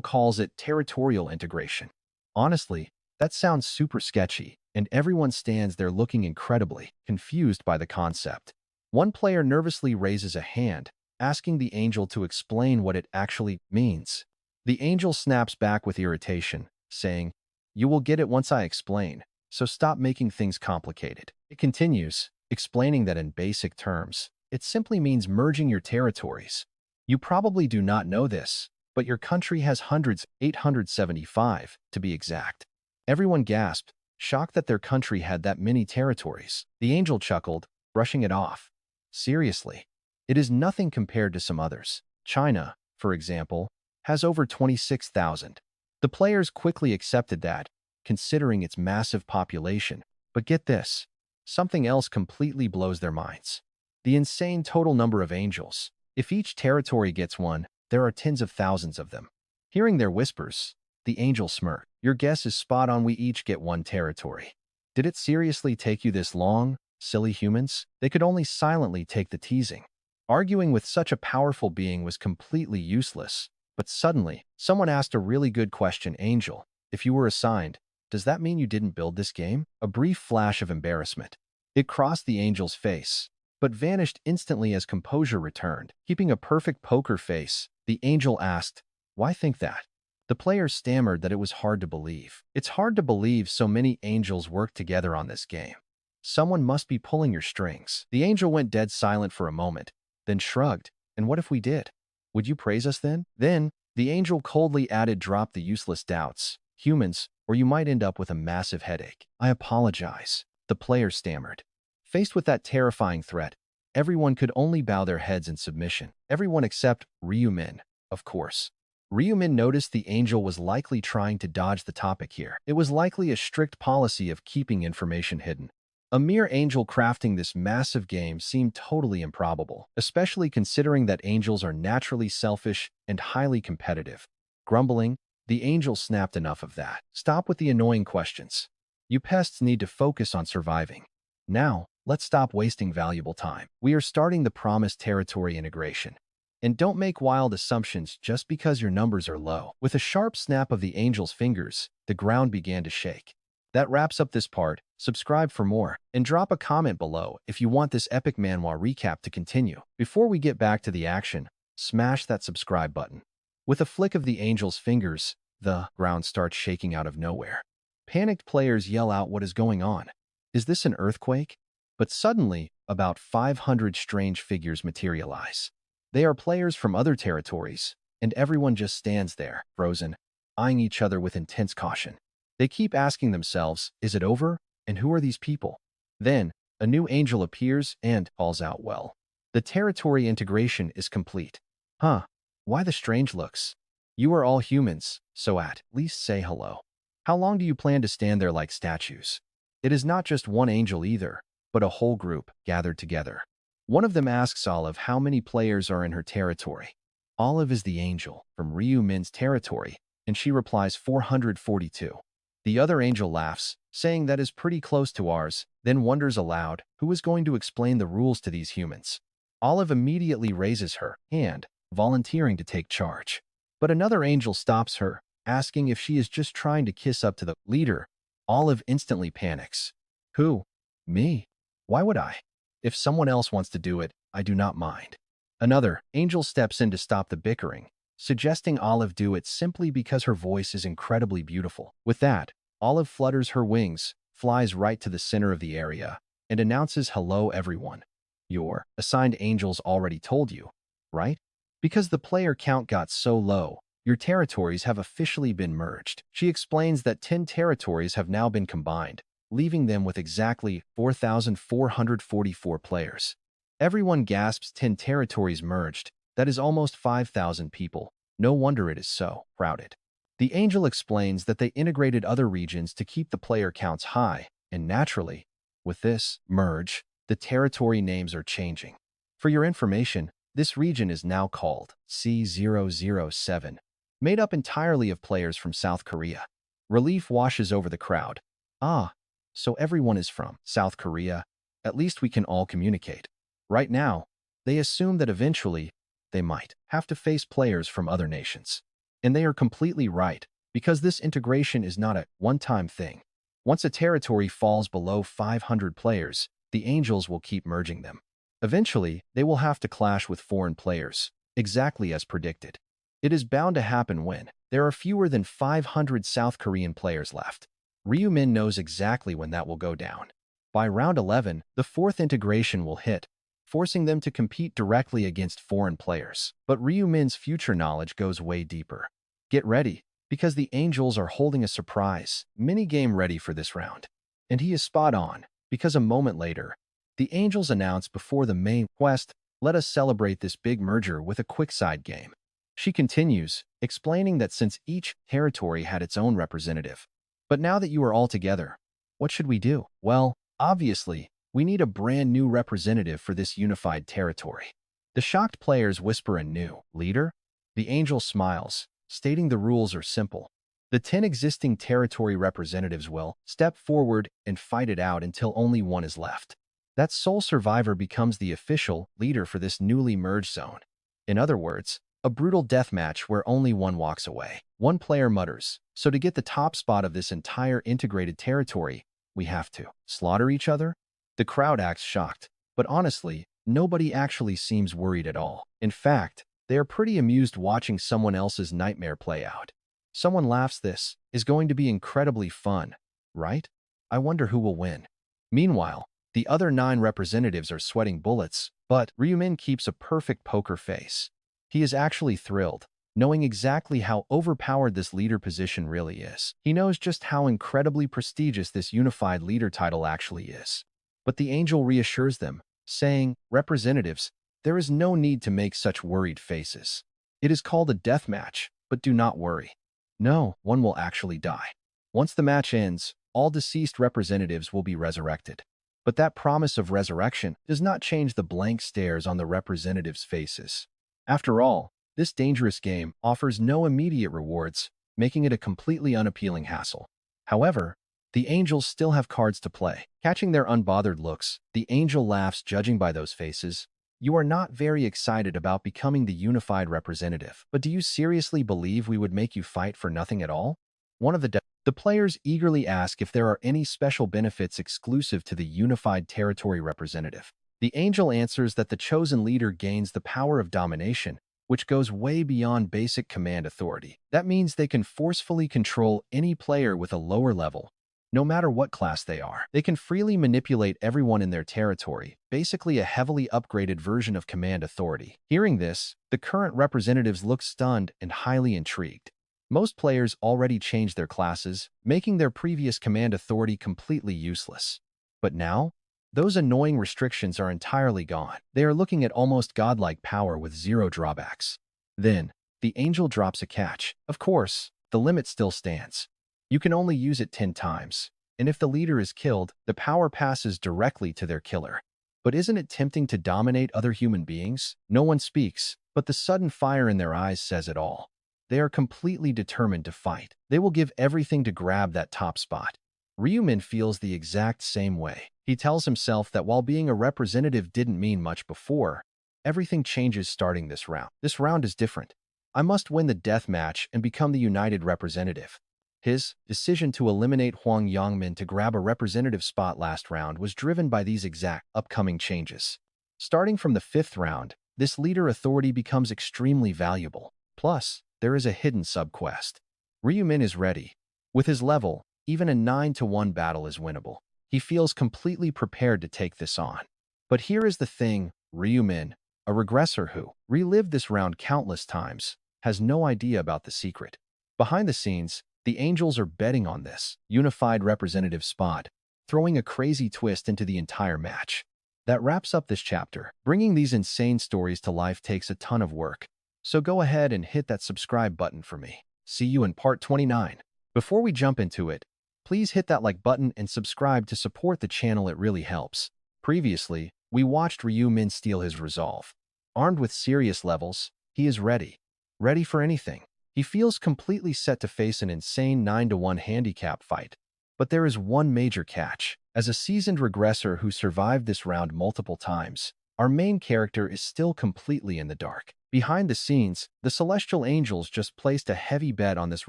calls it territorial integration. Honestly, that sounds super sketchy, and everyone stands there looking incredibly confused by the concept. One player nervously raises a hand, asking the angel to explain what it actually means. The angel snaps back with irritation, saying, "You will get it once I explain, so stop making things complicated." It continues, explaining that in basic terms, it simply means merging your territories. You probably do not know this, but your country has hundreds, 875, to be exact. Everyone gasped, shocked that their country had that many territories. The angel chuckled, brushing it off. "Seriously, it is nothing compared to some others. China, for example, has over 26,000. The players quickly accepted that, considering its massive population. But get this, something else completely blows their minds. The insane total number of angels. If each territory gets one, there are tens of thousands of them. Hearing their whispers, the angel smirked. Your guess is spot on, we each get one territory. Did it seriously take you this long, silly humans? They could only silently take the teasing. Arguing with such a powerful being was completely useless. But suddenly, someone asked a really good question. Angel, if you were assigned, does that mean you didn't build this game? A brief flash of embarrassment. It crossed the angel's face, but vanished instantly as composure returned. Keeping a perfect poker face, the angel asked, why think that? The player stammered that it was hard to believe. It's hard to believe so many angels worked together on this game. Someone must be pulling your strings. The angel went dead silent for a moment, then shrugged. And what if we did? Would you praise us then? Then, the angel coldly added, drop the useless doubts. Humans, or you might end up with a massive headache. I apologize. The player stammered. Faced with that terrifying threat, everyone could only bow their heads in submission. Everyone except Ryumin, of course. Ryumin noticed the angel was likely trying to dodge the topic here. It was likely a strict policy of keeping information hidden. A mere angel crafting this massive game seemed totally improbable, especially considering that angels are naturally selfish and highly competitive. Grumbling, the angel snapped, enough of that. Stop with the annoying questions. You pests need to focus on surviving. Now, let's stop wasting valuable time. We are starting the promised territory integration. And don't make wild assumptions just because your numbers are low. With a sharp snap of the angel's fingers, the ground began to shake. That wraps up this part. Subscribe for more, and drop a comment below if you want this epic manhwa recap to continue. Before we get back to the action, smash that subscribe button. With a flick of the angel's fingers, the ground starts shaking out of nowhere. Panicked players yell out, what is going on? Is this an earthquake? But suddenly, about 500 strange figures materialize. They are players from other territories, and everyone just stands there, frozen, eyeing each other with intense caution. They keep asking themselves, is it over? And who are these people? Then, a new angel appears and calls out, well, the territory integration is complete. Huh? Why the strange looks? You are all humans, so at least say hello. How long do you plan to stand there like statues? It is not just one angel either, but a whole group gathered together. One of them asks Olive how many players are in her territory. Olive is the angel from Ryu Min's territory, and she replies 442. The other angel laughs, saying that is pretty close to ours, then wonders aloud, who is going to explain the rules to these humans? Olive immediately raises her hand, volunteering to take charge. But another angel stops her, asking if she is just trying to kiss up to the leader. Olive instantly panics. Who? Me? Why would I? If someone else wants to do it, I do not mind. Another angel steps in to stop the bickering, suggesting Olive do it simply because her voice is incredibly beautiful. With that, Olive flutters her wings, flies right to the center of the area, and announces, hello everyone. Your assigned angels already told you, right? Because the player count got so low, your territories have officially been merged. She explains that 10 territories have now been combined, leaving them with exactly 4,444 players. Everyone gasps. 10 territories merged. That is almost 5,000 people. No wonder it is so crowded. The angel explains that they integrated other regions to keep the player counts high, and naturally, with this merge, the territory names are changing. For your information, this region is now called C007, made up entirely of players from South Korea. Relief washes over the crowd. Ah, so everyone is from South Korea. At least we can all communicate. Right now, they assume that eventually, they might have to face players from other nations. And they are completely right, because this integration is not a one-time thing. Once a territory falls below 500 players, the angels will keep merging them. Eventually, they will have to clash with foreign players, exactly as predicted. It is bound to happen when there are fewer than 500 South Korean players left. Ryu Min knows exactly when that will go down. By round 11, the fourth integration will hit, forcing them to compete directly against foreign players. But Ryu Min's future knowledge goes way deeper. Get ready, because the angels are holding a surprise mini-game ready for this round. And he is spot on, because a moment later, the angels announce before the main quest, let us celebrate this big merger with a quick side game. She continues, explaining that since each territory had its own representative, But now that you are all together, what should we do? Well, obviously, we need a brand new representative for this unified territory. The shocked players whisper a new leader. The angel smiles, stating the rules are simple. The 10 existing territory representatives will step forward and fight it out until only one is left. That sole survivor becomes the official leader for this newly merged zone. In other words, a brutal deathmatch where only one walks away. One player mutters, "So to get the top spot of this entire integrated territory, we have to slaughter each other?" The crowd acts shocked, but honestly, nobody actually seems worried at all. In fact, they are pretty amused watching someone else's nightmare play out. Someone laughs, "This is going to be incredibly fun, right? I wonder who will win." Meanwhile, the other 9 representatives are sweating bullets, but Ryumin keeps a perfect poker face. He is actually thrilled, knowing exactly how overpowered this leader position really is. He knows just how incredibly prestigious this unified leader title actually is. But the angel reassures them, saying, "Representatives, there is no need to make such worried faces. It is called a death match, but do not worry. No one will actually die. Once the match ends, all deceased representatives will be resurrected." But that promise of resurrection does not change the blank stares on the representatives' faces. After all, this dangerous game offers no immediate rewards, making it a completely unappealing hassle. However, the angels still have cards to play. Catching their unbothered looks, the angel laughs, judging by those faces. "You are not very excited about becoming the unified representative, but do you seriously believe we would make you fight for nothing at all?" One of the players eagerly ask if there are any special benefits exclusive to the unified territory representative. The angel answers that the chosen leader gains the power of domination, which goes way beyond basic command authority. That means they can forcefully control any player with a lower level, no matter what class they are. They can freely manipulate everyone in their territory, basically a heavily upgraded version of command authority. Hearing this, the current representatives look stunned and highly intrigued. Most players already changed their classes, making their previous command authority completely useless. But now, those annoying restrictions are entirely gone. They are looking at almost godlike power with zero drawbacks. Then, the angel drops a catch. Of course, the limit still stands. You can only use it 10 times, and if the leader is killed, the power passes directly to their killer. But isn't it tempting to dominate other human beings? No one speaks, but the sudden fire in their eyes says it all. They are completely determined to fight. They will give everything to grab that top spot. Ryumin feels the exact same way. He tells himself that while being a representative didn't mean much before, everything changes starting this round. This round is different. I must win the death match and become the united representative. His decision to eliminate Huang Yangmin to grab a representative spot last round was driven by these exact upcoming changes. Starting from the 5th round, this leader authority becomes extremely valuable. Plus, there is a hidden subquest. Ryumin is ready. With his level, even a 9-to-1 battle is winnable. He feels completely prepared to take this on. But here is the thing, Ryumin, a regressor who relived this round countless times, has no idea about the secret. Behind the scenes, the angels are betting on this unified representative spot, throwing a crazy twist into the entire match. That wraps up this chapter. Bringing these insane stories to life takes a ton of work. So go ahead and hit that subscribe button for me. See you in part 29. Before we jump into it, please hit that like button and subscribe to support the channel, it really helps. Previously, we watched Ryumin steal his resolve. Armed with serious levels, he is ready. Ready for anything. He feels completely set to face an insane 9-to-1 handicap fight. But there is one major catch. As a seasoned regressor who survived this round multiple times, our main character is still completely in the dark. Behind the scenes, the Celestial Angels just placed a heavy bet on this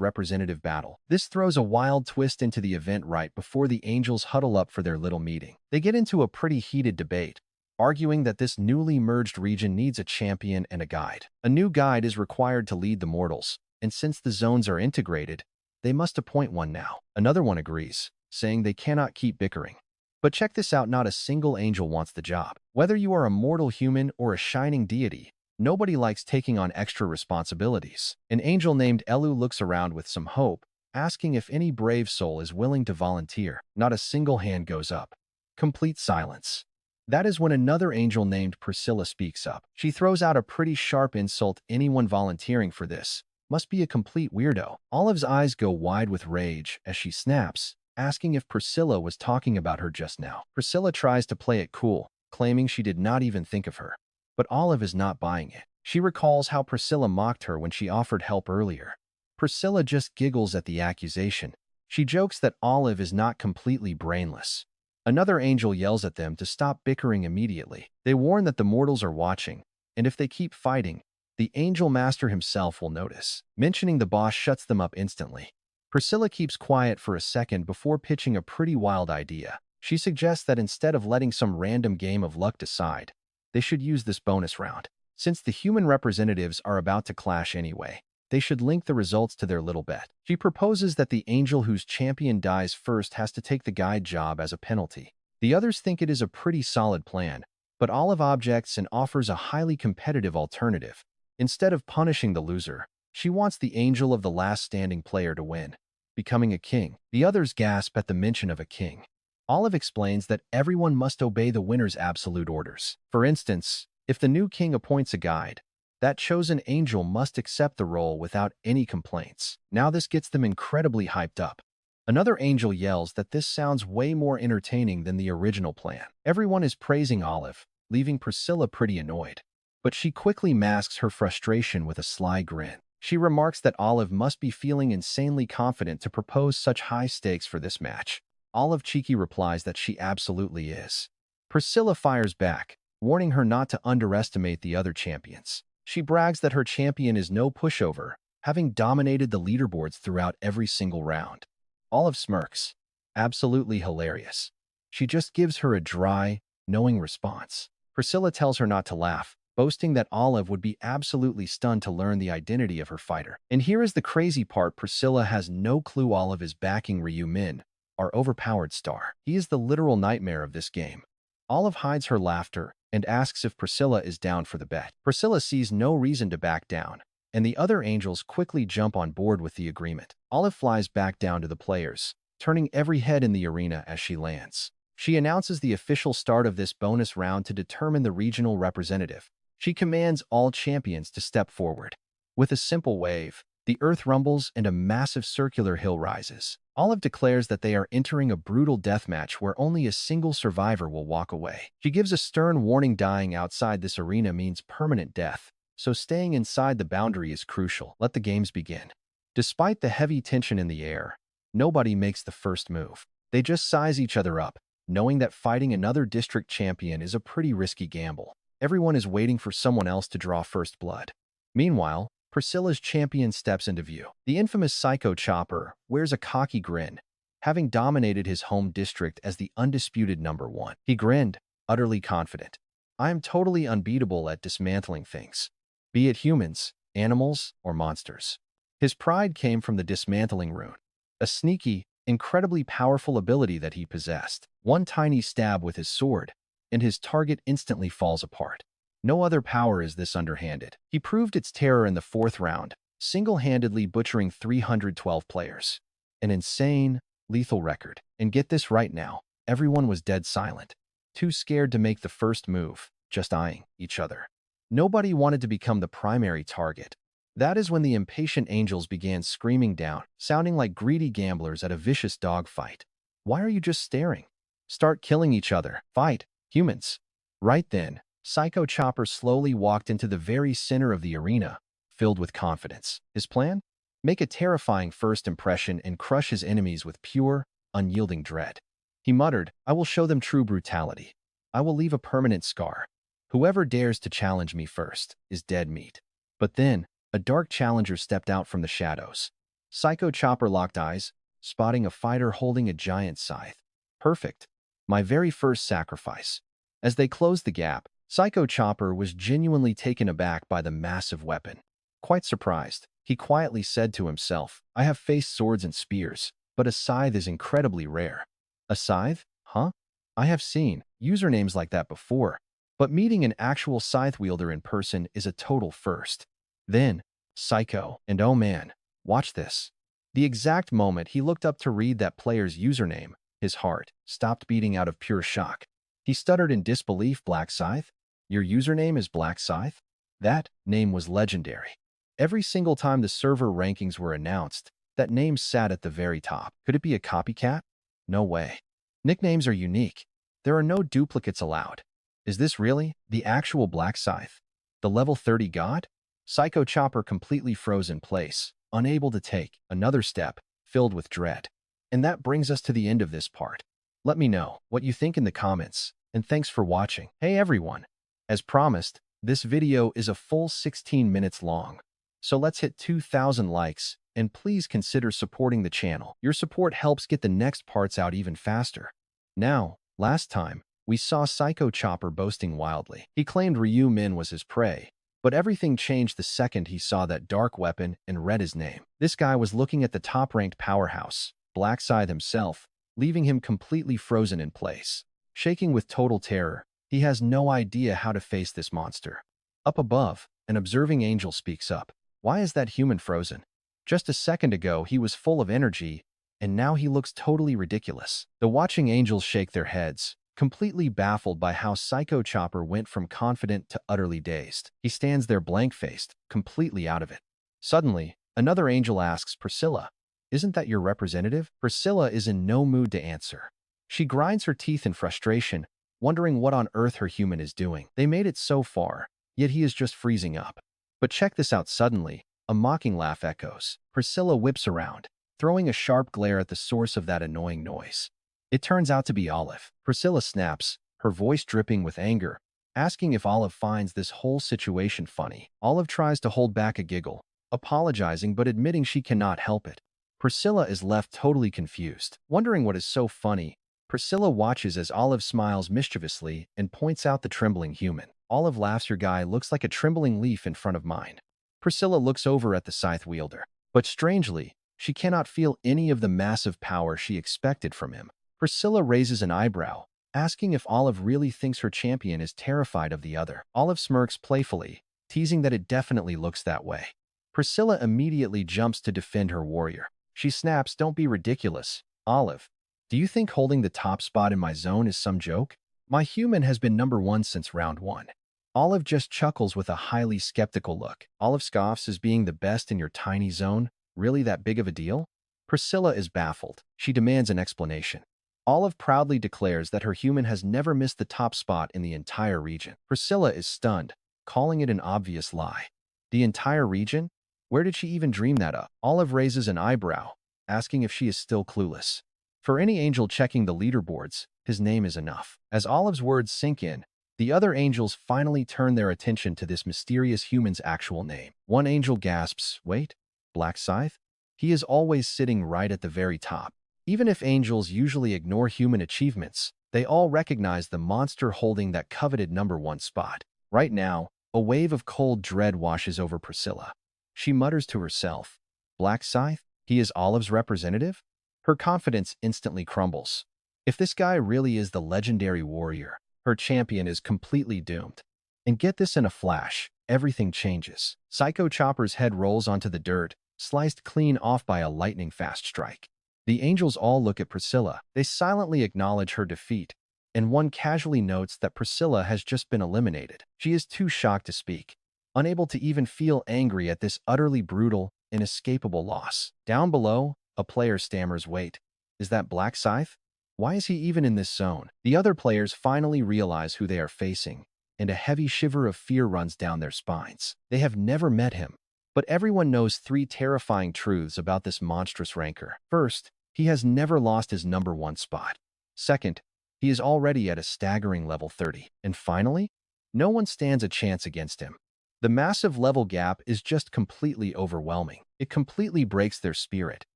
representative battle. This throws a wild twist into the event right before the Angels huddle up for their little meeting. They get into a pretty heated debate, arguing that this newly merged region needs a champion and a guide. A new guide is required to lead the mortals, and since the zones are integrated, they must appoint one now. Another one agrees, saying they cannot keep bickering. But check this out, not a single angel wants the job. Whether you are a mortal human or a shining deity, nobody likes taking on extra responsibilities. An angel named Elu looks around with some hope, asking if any brave soul is willing to volunteer. Not a single hand goes up. Complete silence. That is when another angel named Priscilla speaks up. She throws out a pretty sharp insult, anyone volunteering for this, Must be a complete weirdo. Olive's eyes go wide with rage as she snaps, asking if Priscilla was talking about her just now. Priscilla tries to play it cool, claiming she did not even think of her. But Olive is not buying it. She recalls how Priscilla mocked her when she offered help earlier. Priscilla just giggles at the accusation. She jokes that Olive is not completely brainless. Another angel yells at them to stop bickering immediately. They warn that the mortals are watching, and if they keep fighting, the angel master himself will notice. Mentioning the boss shuts them up instantly. Priscilla keeps quiet for a second before pitching a pretty wild idea. She suggests that instead of letting some random game of luck decide, they should use this bonus round. Since the human representatives are about to clash anyway, they should link the results to their little bet. She proposes that the angel whose champion dies first has to take the guide job as a penalty. The others think it is a pretty solid plan, but Olive objects and offers a highly competitive alternative. Instead of punishing the loser, she wants the angel of the last standing player to win, becoming a king. The others gasp at the mention of a king. Olive explains that everyone must obey the winner's absolute orders. For instance, if the new king appoints a guide, that chosen angel must accept the role without any complaints. Now this gets them incredibly hyped up. Another angel yells that this sounds way more entertaining than the original plan. Everyone is praising Olive, leaving Priscilla pretty annoyed. But she quickly masks her frustration with a sly grin. She remarks that Olive must be feeling insanely confident to propose such high stakes for this match. Olive cheeky replies that she absolutely is. Priscilla fires back, warning her not to underestimate the other champions. She brags that her champion is no pushover, having dominated the leaderboards throughout every single round. Olive smirks. Absolutely hilarious. She just gives her a dry, knowing response. Priscilla tells her not to laugh, boasting that Olive would be absolutely stunned to learn the identity of her fighter. And here is the crazy part: Priscilla has no clue Olive is backing Ryu Min, our overpowered star. He is the literal nightmare of this game. Olive hides her laughter and asks if Priscilla is down for the bet. Priscilla sees no reason to back down, and the other angels quickly jump on board with the agreement. Olive flies back down to the players, turning every head in the arena as she lands. She announces the official start of this bonus round to determine the regional representative. She commands all champions to step forward. With a simple wave, the earth rumbles and a massive circular hill rises. Olive declares that they are entering a brutal deathmatch where only a single survivor will walk away. She gives a stern warning: dying outside this arena means permanent death, so staying inside the boundary is crucial. Let the games begin. Despite the heavy tension in the air, nobody makes the first move. They just size each other up, knowing that fighting another district champion is a pretty risky gamble. Everyone is waiting for someone else to draw first blood. Meanwhile, Priscilla's champion steps into view. The infamous Psycho Chopper wears a cocky grin, having dominated his home district as the undisputed #1. He grinned, utterly confident. I am totally unbeatable at dismantling things, be it humans, animals, or monsters. His pride came from the dismantling rune, a sneaky, incredibly powerful ability that he possessed. One tiny stab with his sword, and his target instantly falls apart. No other power is this underhanded. He proved its terror in the 4th round, single-handedly butchering 312 players. An insane, lethal record. And get this right now, everyone was dead silent, too scared to make the first move, just eyeing each other. Nobody wanted to become the primary target. That is when the impatient angels began screaming down, sounding like greedy gamblers at a vicious dogfight. Why are you just staring? Start killing each other. Fight, humans. Right then, Psycho Chopper slowly walked into the very center of the arena, filled with confidence. His plan? Make a terrifying first impression and crush his enemies with pure, unyielding dread. He muttered, I will show them true brutality. I will leave a permanent scar. Whoever dares to challenge me first is dead meat. But then, a dark challenger stepped out from the shadows. Psycho Chopper locked eyes, spotting a fighter holding a giant scythe. Perfect. My very first sacrifice. As they closed the gap, Psycho Chopper was genuinely taken aback by the massive weapon. Quite surprised, he quietly said to himself, I have faced swords and spears, but a scythe is incredibly rare. A scythe? Huh? I have seen usernames like that before, but meeting an actual scythe wielder in person is a total first. Then, Psycho, and oh man, watch this. The exact moment he looked up to read that player's username, his heart stopped beating out of pure shock. He stuttered in disbelief. Black Scythe? Your username is Black Scythe? That name was legendary. Every single time the server rankings were announced, that name sat at the very top. Could it be a copycat? No way. Nicknames are unique. There are no duplicates allowed. Is this really the actual Black Scythe? The level 30 god? Psycho Chopper completely froze in place, unable to take another step, filled with dread. And that brings us to the end of this part. Let me know what you think in the comments, and thanks for watching. Hey everyone! As promised, this video is a full 16 minutes long. So let's hit 2,000 likes, and please consider supporting the channel. Your support helps get the next parts out even faster. Now, last time, we saw Psycho Chopper boasting wildly. He claimed Ryu Min was his prey, but everything changed the second he saw that dark weapon and read his name. This guy was looking at the top-ranked powerhouse, Black Scythe himself, leaving him completely frozen in place. Shaking with total terror, he has no idea how to face this monster. Up above, an observing angel speaks up. Why is that human frozen? Just a second ago, he was full of energy, and now he looks totally ridiculous. The watching angels shake their heads, completely baffled by how Psycho Chopper went from confident to utterly dazed. He stands there blank-faced, completely out of it. Suddenly, another angel asks Priscilla, "Isn't that your representative?" Priscilla is in no mood to answer. She grinds her teeth in frustration, wondering what on earth her human is doing. They made it so far, yet he is just freezing up. But check this out suddenly. A mocking laugh echoes. Priscilla whips around, throwing a sharp glare at the source of that annoying noise. It turns out to be Olive. Priscilla snaps, her voice dripping with anger, asking if Olive finds this whole situation funny. Olive tries to hold back a giggle, apologizing but admitting she cannot help it. Priscilla is left totally confused. Wondering what is so funny, Priscilla watches as Olive smiles mischievously and points out the trembling human. Olive laughs. "Your guy looks like a trembling leaf in front of mine." Priscilla looks over at the scythe wielder, but strangely, she cannot feel any of the massive power she expected from him. Priscilla raises an eyebrow, asking if Olive really thinks her champion is terrified of the other. Olive smirks playfully, teasing that it definitely looks that way. Priscilla immediately jumps to defend her warrior. She snaps, "Don't be ridiculous, Olive. Do you think holding the top spot in my zone is some joke? My human has been number 1 since round 1. Olive just chuckles with a highly skeptical look. Olive scoffs, "Is being the best in your tiny zone really that big of a deal?" Priscilla is baffled. She demands an explanation. Olive proudly declares that her human has never missed the top spot in the entire region. Priscilla is stunned, calling it an obvious lie. The entire region? Where did she even dream that up? Olive raises an eyebrow, asking if she is still clueless. For any angel checking the leaderboards, his name is enough. As Olive's words sink in, the other angels finally turn their attention to this mysterious human's actual name. One angel gasps, "Wait, Black Scythe? He is always sitting right at the very top." Even if angels usually ignore human achievements, they all recognize the monster holding that coveted number 1 spot. Right now, a wave of cold dread washes over Priscilla. She mutters to herself, "Black Scythe? He is Olive's representative?" Her confidence instantly crumbles. If this guy really is the legendary warrior, her champion is completely doomed. And get this, in a flash, everything changes. Psycho Chopper's head rolls onto the dirt, sliced clean off by a lightning-fast strike. The angels all look at Priscilla. They silently acknowledge her defeat, and one casually notes that Priscilla has just been eliminated. She is too shocked to speak, unable to even feel angry at this utterly brutal, inescapable loss. Down below, a player stammers, "Wait, is that Black Scythe? Why is he even in this zone?" The other players finally realize who they are facing, and a heavy shiver of fear runs down their spines. They have never met him, but everyone knows 3 terrifying truths about this monstrous ranker. First, he has never lost his number 1 spot. Second, he is already at a staggering level 30. And finally, no one stands a chance against him. The massive level gap is just completely overwhelming. It completely breaks their spirit,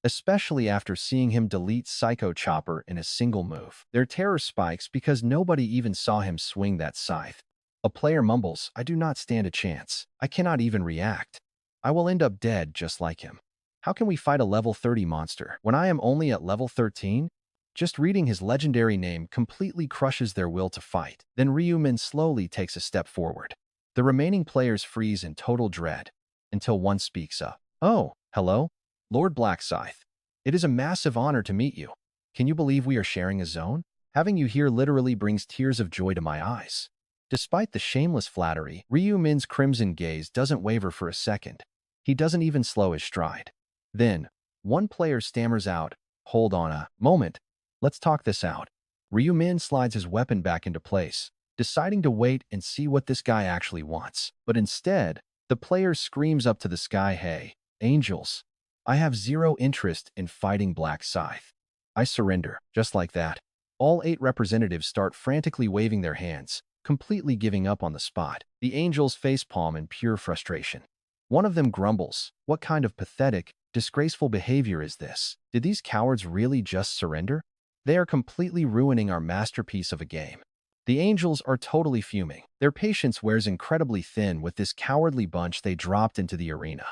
especially after seeing him delete Psycho Chopper in a single move. Their terror spikes because nobody even saw him swing that scythe. A player mumbles, "I do not stand a chance. I cannot even react. I will end up dead just like him. How can we fight a level 30 monster when I am only at level 13? Just reading his legendary name completely crushes their will to fight. Then Ryu Min slowly takes a step forward. The remaining players freeze in total dread, until one speaks up. "Oh, hello, Lord Black Scythe. It is a massive honor to meet you. Can you believe we are sharing a zone? Having you here literally brings tears of joy to my eyes." Despite the shameless flattery, Ryu Min's crimson gaze doesn't waver for a second. He doesn't even slow his stride. Then, one player stammers out, "Hold on a moment. Let's talk this out." Ryu-min slides his weapon back into place, deciding to wait and see what this guy actually wants. But instead, the player screams up to the sky, "Hey, angels, I have zero interest in fighting Black Scythe. I surrender." Just like that, all 8 representatives start frantically waving their hands, completely giving up on the spot. The angels facepalm in pure frustration. One of them grumbles, "What kind of pathetic, disgraceful behavior is this? Did these cowards really just surrender? They are completely ruining our masterpiece of a game." The angels are totally fuming. Their patience wears incredibly thin with this cowardly bunch they dropped into the arena.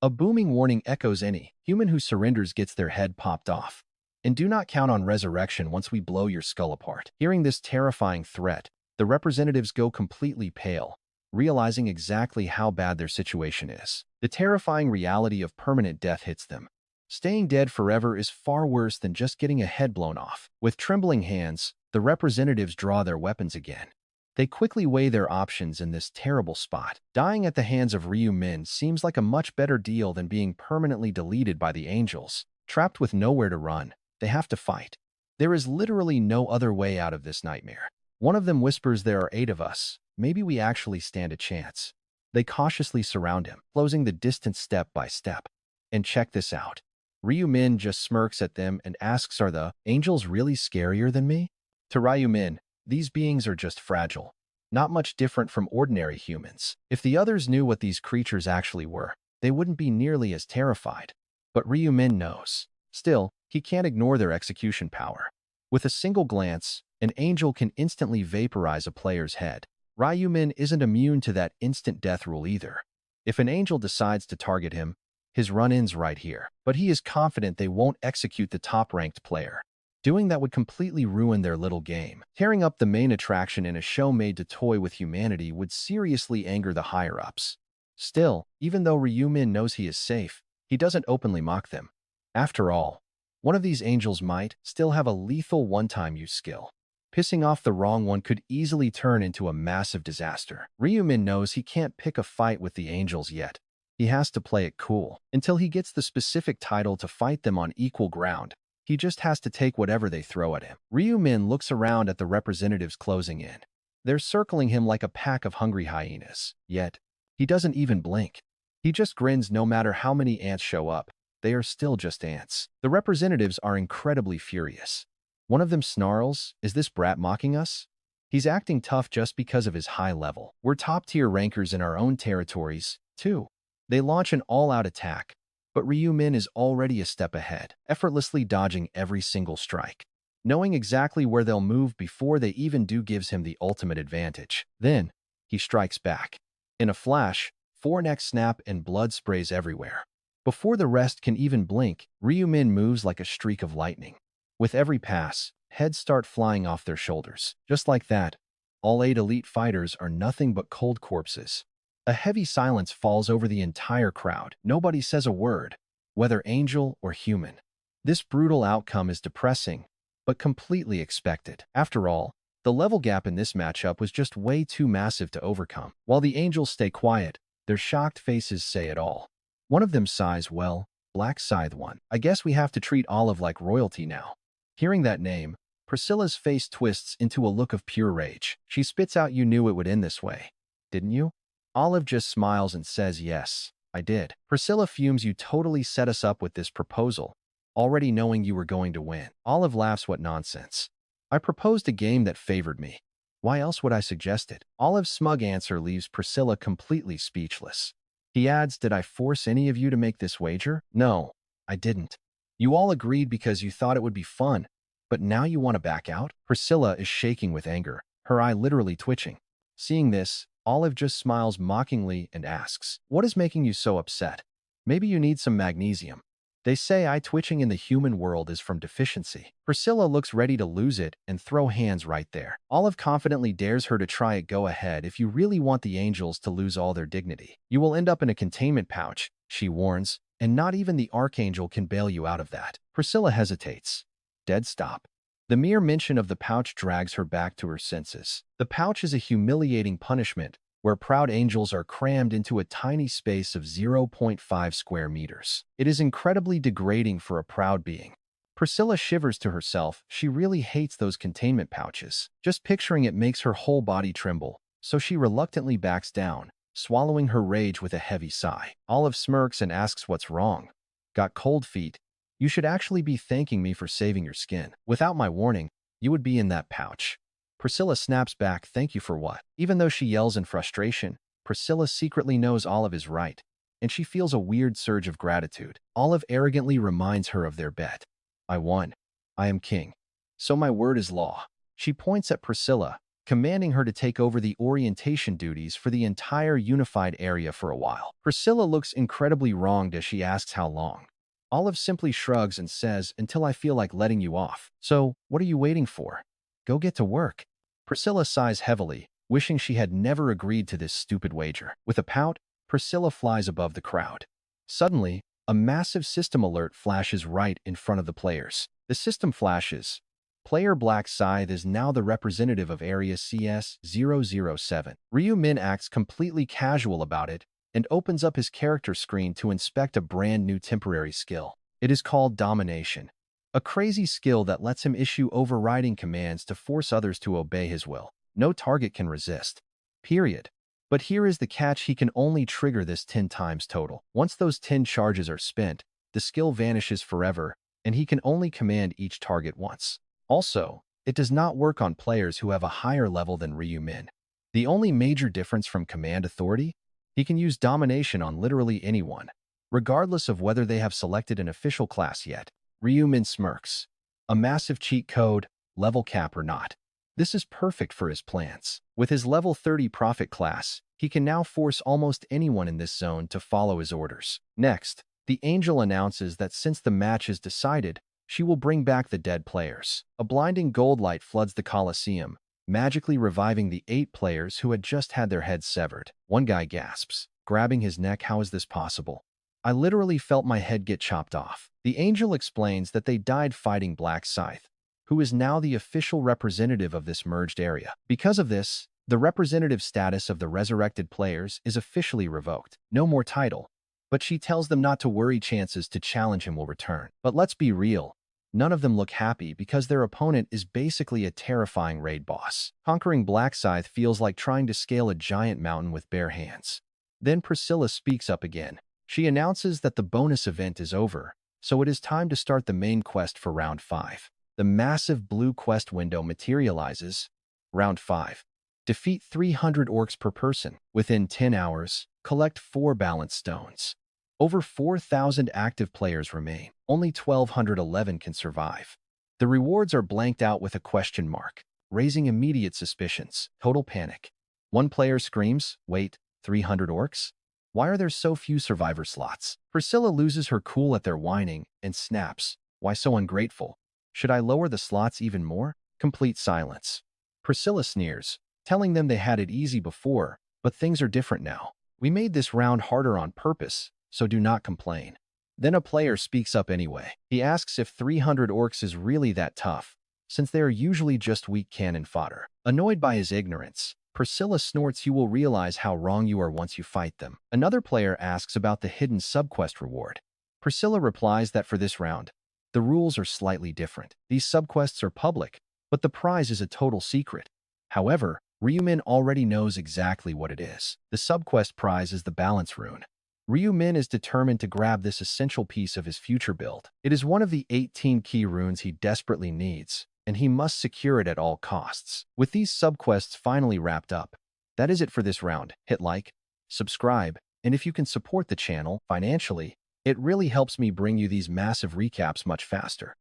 A booming warning echoes: "Any human who surrenders gets their head popped off. And do not count on resurrection once we blow your skull apart." Hearing this terrifying threat, the representatives go completely pale, realizing exactly how bad their situation is. The terrifying reality of permanent death hits them. Staying dead forever is far worse than just getting a head blown off. With trembling hands, the representatives draw their weapons again. They quickly weigh their options in this terrible spot. Dying at the hands of Ryu-min seems like a much better deal than being permanently deleted by the angels. Trapped with nowhere to run, they have to fight. There is literally no other way out of this nightmare. One of them whispers, "There are 8 of us. Maybe we actually stand a chance." They cautiously surround him, closing the distance step by step. And check this out. Ryu-min just smirks at them and asks, "Are the angels really scarier than me?" To Ryu-min, these beings are just fragile, not much different from ordinary humans. If the others knew what these creatures actually were, they wouldn't be nearly as terrified. But Ryu-min knows. Still, he can't ignore their execution power. With a single glance, an angel can instantly vaporize a player's head. Ryu-min isn't immune to that instant death rule either. If an angel decides to target him, his run ends right here. But he is confident they won't execute the top-ranked player. Doing that would completely ruin their little game. Tearing up the main attraction in a show made to toy with humanity would seriously anger the higher-ups. Still, even though Ryu-min knows he is safe, he doesn't openly mock them. After all, one of these angels might still have a lethal one-time use skill. Pissing off the wrong one could easily turn into a massive disaster. Ryu-min knows he can't pick a fight with the angels yet. He has to play it cool until he gets the specific title to fight them on equal ground. He just has to take whatever they throw at him. Ryu-min looks around at the representatives closing in. They're circling him like a pack of hungry hyenas. Yet, he doesn't even blink. He just grins. No matter how many ants show up, they are still just ants. The representatives are incredibly furious. One of them snarls, "Is this brat mocking us? He's acting tough just because of his high level. We're top-tier rankers in our own territories, too." They launch an all-out attack, but Ryu-min is already a step ahead, effortlessly dodging every single strike. Knowing exactly where they'll move before they even do gives him the ultimate advantage. Then, he strikes back. In a flash, 4 necks snap and blood sprays everywhere. Before the rest can even blink, Ryu-min moves like a streak of lightning. With every pass, heads start flying off their shoulders. Just like that, all 8 elite fighters are nothing but cold corpses. A heavy silence falls over the entire crowd. Nobody says a word, whether angel or human. This brutal outcome is depressing, but completely expected. After all, the level gap in this matchup was just way too massive to overcome. While the angels stay quiet, their shocked faces say it all. One of them sighs, "Well, Black Scythe won. I guess we have to treat Olive like royalty now." Hearing that name, Priscilla's face twists into a look of pure rage. She spits out, "You knew it would end this way, didn't you?" Olive just smiles and says, "Yes, I did." Priscilla fumes, "You totally set us up with this proposal, already knowing you were going to win." Olive laughs, "What nonsense. I proposed a game that favored me. Why else would I suggest it?" Olive's smug answer leaves Priscilla completely speechless. He adds, "Did I force any of you to make this wager?" "No, I didn't. You all agreed because you thought it would be fun, but now you want to back out?" Priscilla is shaking with anger, her eye literally twitching. Seeing this, Olive just smiles mockingly and asks, "What is making you so upset? Maybe you need some magnesium. They say eye twitching in the human world is from deficiency." Priscilla looks ready to lose it and throw hands right there. Olive confidently dares her to try it. "Go ahead if you really want the angels to lose all their dignity. You will end up in a containment pouch," she warns, "and not even the archangel can bail you out of that." Priscilla hesitates. Dead stop. The mere mention of the pouch drags her back to her senses. The pouch is a humiliating punishment where proud angels are crammed into a tiny space of zero point 0.5 square meters. It is incredibly degrading for a proud being. Priscilla shivers to herself. She really hates those containment pouches. Just picturing it makes her whole body tremble, so she reluctantly backs down, swallowing her rage with a heavy sigh. Olive smirks and asks what's wrong. Got cold feet? You should actually be thanking me for saving your skin. Without my warning, you would be in that pouch. Priscilla snaps back, thank you for what? Even though she yells in frustration, Priscilla secretly knows Olive is right, and she feels a weird surge of gratitude. Olive arrogantly reminds her of their bet. I won. I am king. So my word is law. She points at Priscilla, commanding her to take over the orientation duties for the entire unified area for a while. Priscilla looks incredibly wronged as she asks how long. Olive simply shrugs and says, until I feel like letting you off. So, what are you waiting for? Go get to work. Priscilla sighs heavily, wishing she had never agreed to this stupid wager. With a pout, Priscilla flies above the crowd. Suddenly, a massive system alert flashes right in front of the players. The system flashes. Player Black Scythe is now the representative of Area CS-007. Ryu Min acts completely casual about it and opens up his character screen to inspect a brand new temporary skill. It is called Domination, a crazy skill that lets him issue overriding commands to force others to obey his will. No target can resist. Period. But here is the catch, he can only trigger this 10 times total. Once those 10 charges are spent, the skill vanishes forever, and he can only command each target once. Also, it does not work on players who have a higher level than Ryu Min. The only major difference from Command Authority? He can use Domination on literally anyone, regardless of whether they have selected an official class yet. Ryu Min smirks. A massive cheat code, level cap or not. This is perfect for his plans. With his level 30 Prophet class, he can now force almost anyone in this zone to follow his orders. Next, the angel announces that since the match is decided, she will bring back the dead players. A blinding gold light floods the Colosseum, magically reviving the 8 players who had just had their heads severed. One guy gasps, grabbing his neck, how is this possible? I literally felt my head get chopped off. The angel explains that they died fighting Black Scythe, who is now the official representative of this merged area. Because of this, the representative status of the resurrected players is officially revoked. No more title. But she tells them not to worry, chances to challenge him will return. But let's be real. None of them look happy because their opponent is basically a terrifying raid boss. Conquering Black Scythe feels like trying to scale a giant mountain with bare hands. Then Priscilla speaks up again. She announces that the bonus event is over, so it is time to start the main quest for Round 5. The massive blue quest window materializes. Round 5. Defeat 300 orcs per person. Within 10 hours, collect 4 balance stones. Over 4,000 active players remain. Only 1,211 can survive. The rewards are blanked out with a question mark, raising immediate suspicions. Total panic. One player screams, wait, 300 orcs? Why are there so few survivor slots? Priscilla loses her cool at their whining and snaps. Why so ungrateful? Should I lower the slots even more? Complete silence. Priscilla sneers, telling them they had it easy before, but things are different now. We made this round harder on purpose, so do not complain. Then a player speaks up anyway. He asks if 300 orcs is really that tough, since they are usually just weak cannon fodder. Annoyed by his ignorance, Priscilla snorts, you will realize how wrong you are once you fight them. Another player asks about the hidden subquest reward. Priscilla replies that for this round, the rules are slightly different. These subquests are public, but the prize is a total secret. However, Ryu Min already knows exactly what it is. The subquest prize is the balance rune. Ryu Min is determined to grab this essential piece of his future build. It is one of the 18 key runes he desperately needs, and he must secure it at all costs. With these subquests finally wrapped up, that is it for this round. Hit like, subscribe, and if you can support the channel financially, it really helps me bring you these massive recaps much faster.